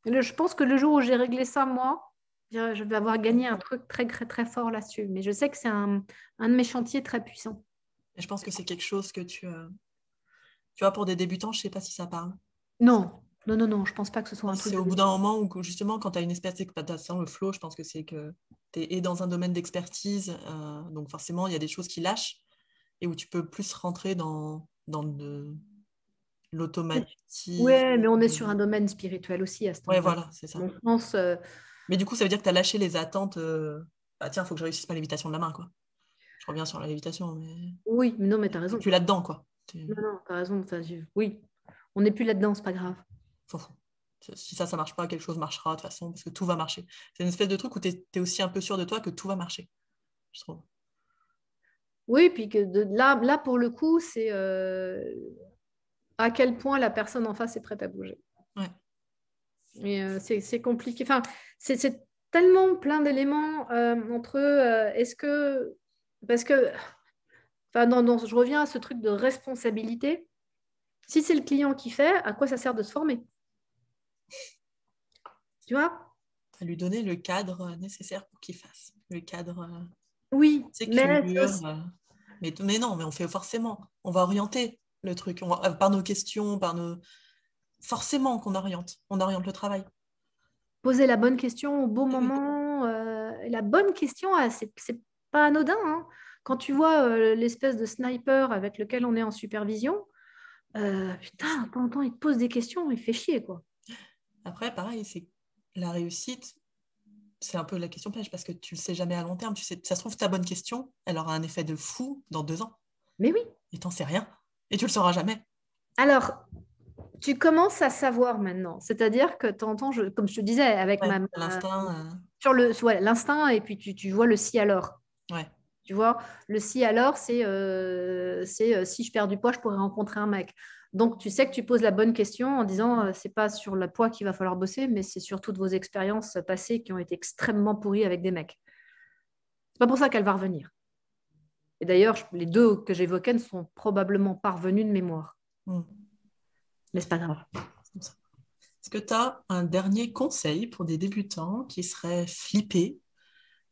Je pense que le jour où j'ai réglé ça, moi, je vais avoir gagné un truc très, très, très fort là-dessus. Mais je sais que c'est un de mes chantiers très puissants. Et je pense que c'est quelque chose que tu vois, pour des débutants, je sais pas si ça parle. Non, non, non, non, je pense pas que ce soit un truc C'est de... au bout d'un moment où, justement, quand tu as une espèce d'exploitation, le flow, je pense que c'est que tu es dans un domaine d'expertise. Donc, forcément, il y a des choses qui lâchent et où tu peux plus rentrer dans l'automatisme. Ouais, mais on est sur un domaine spirituel aussi à cet Ouais, endroit. voilà, c'est ça. Mon sens, Mais du coup, ça veut dire que tu as lâché les attentes. Bah, tiens, il faut que je réussisse ma lévitation de la main, quoi. Je reviens sur la lévitation, mais oui, mais non, mais t'as t'es raison. plus là-dedans, quoi. Non, non, t'as raison. Enfin, oui, on n'est plus là-dedans, c'est pas grave. S'en fout. Si ça marche pas, quelque chose marchera de toute façon, parce que tout va marcher. C'est une espèce de truc où tu es aussi un peu sûr de toi que tout va marcher, je trouve. Oui, puis que là, pour le coup, c'est à quel point la personne en face est prête à bouger. Ouais. Et c'est compliqué. Enfin, c'est tellement plein d'éléments entre est-ce que Parce que, enfin, je reviens à ce truc de responsabilité. Si c'est le client qui fait, à quoi ça sert de se former? Tu vois? À lui donner le cadre nécessaire pour qu'il fasse. Le cadre Oui, mais sécure. Mais non, mais on fait forcément. On va orienter le truc. Par nos questions, forcément qu'on oriente. On oriente le travail. poser la bonne question au bon Oui, oui. moment. La bonne question, c'est pas anodin, hein. Quand tu vois l'espèce de sniper avec lequel on est en supervision, putain, de temps en temps, il te pose des questions, il fait chier, quoi. Après, pareil, c'est la réussite, c'est un peu la question piège parce que tu le sais jamais à long terme. Tu sais, ça se trouve, ta bonne question, elle aura un effet de fou dans 2 ans. Mais oui. Et t'en sais rien. Et tu le sauras jamais. Alors, tu commences à savoir maintenant. C'est-à-dire que de temps en temps, comme je te disais, avec Ouais, l'instinct. sur l'instinct, et puis tu vois le si alors. Ouais. Tu vois, le si alors, c'est si je perds du poids, je pourrais rencontrer un mec. Donc, tu sais que tu poses la bonne question en disant, c'est pas sur le poids qu'il va falloir bosser, mais c'est sur toutes vos expériences passées qui ont été extrêmement pourries avec des mecs. C'est pas pour ça qu'elle va revenir. Et d'ailleurs, les deux que j'évoquais ne sont probablement pas revenus de mémoire. Mm. Mais c'est pas grave. Est-ce que tu as un dernier conseil pour des débutants qui seraient flippés,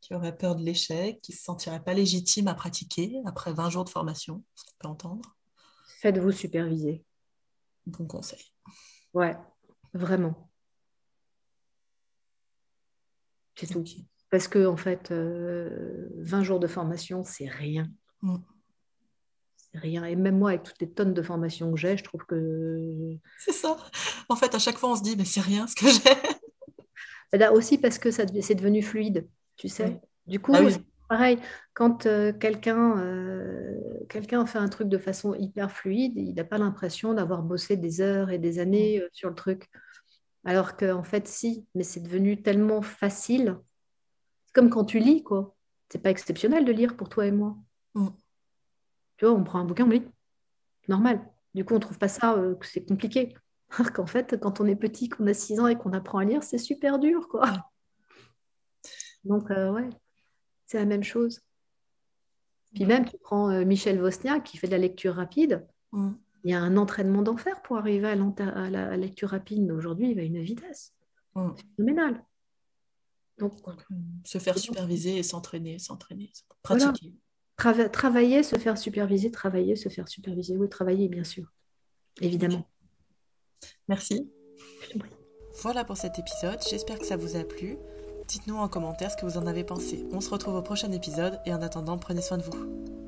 qui auraient peur de l'échec, qui ne se sentiraient pas légitimes à pratiquer après 20 jours de formation, ce qu'on peut entendre? Faites-vous superviser. Bon conseil. Ouais, vraiment. C'est tout. Ok. Parce que, en fait, 20 jours de formation, c'est rien. Mm. C'est rien. Et même moi, avec toutes les tonnes de formations que j'ai, je trouve que. C'est ça. En fait, à chaque fois, on se dit, mais c'est rien ce que j'ai. Là aussi parce que c'est devenu fluide, tu Oui. sais. Du Ah coup, oui. c'est pareil, quand quelqu'un fait un truc de façon hyper fluide, il n'a pas l'impression d'avoir bossé des heures et des Mm. années sur le truc. Alors qu'en fait, si, mais c'est devenu tellement facile. C'est comme quand tu lis, quoi. C'est pas exceptionnel de lire pour toi et moi. Mm. Tu vois, on prend un bouquin, on lit. Normal. Du coup, on trouve pas ça que c'est compliqué. Alors qu'en fait, quand on est petit, qu'on a 6 ans et qu'on apprend à lire, c'est super dur, quoi. Ouais. Donc, ouais, c'est la même chose. Puis même, tu prends Michel Wozniak qui fait de la lecture rapide. Mm. Il y a un entraînement d'enfer pour arriver à la lecture rapide. Mais aujourd'hui, il va à une vitesse Mm. phénoménale. Donc, Se faire superviser et s'entraîner, voilà. pratiquer. Travailler, se faire superviser, travailler, se faire superviser. Oui, travailler, bien sûr. Ok. Évidemment. Merci. Je t'en prie. Voilà pour cet épisode, j'espère que ça vous a plu. Dites-nous en commentaire ce que vous en avez pensé. On se retrouve au prochain épisode et en attendant, prenez soin de vous.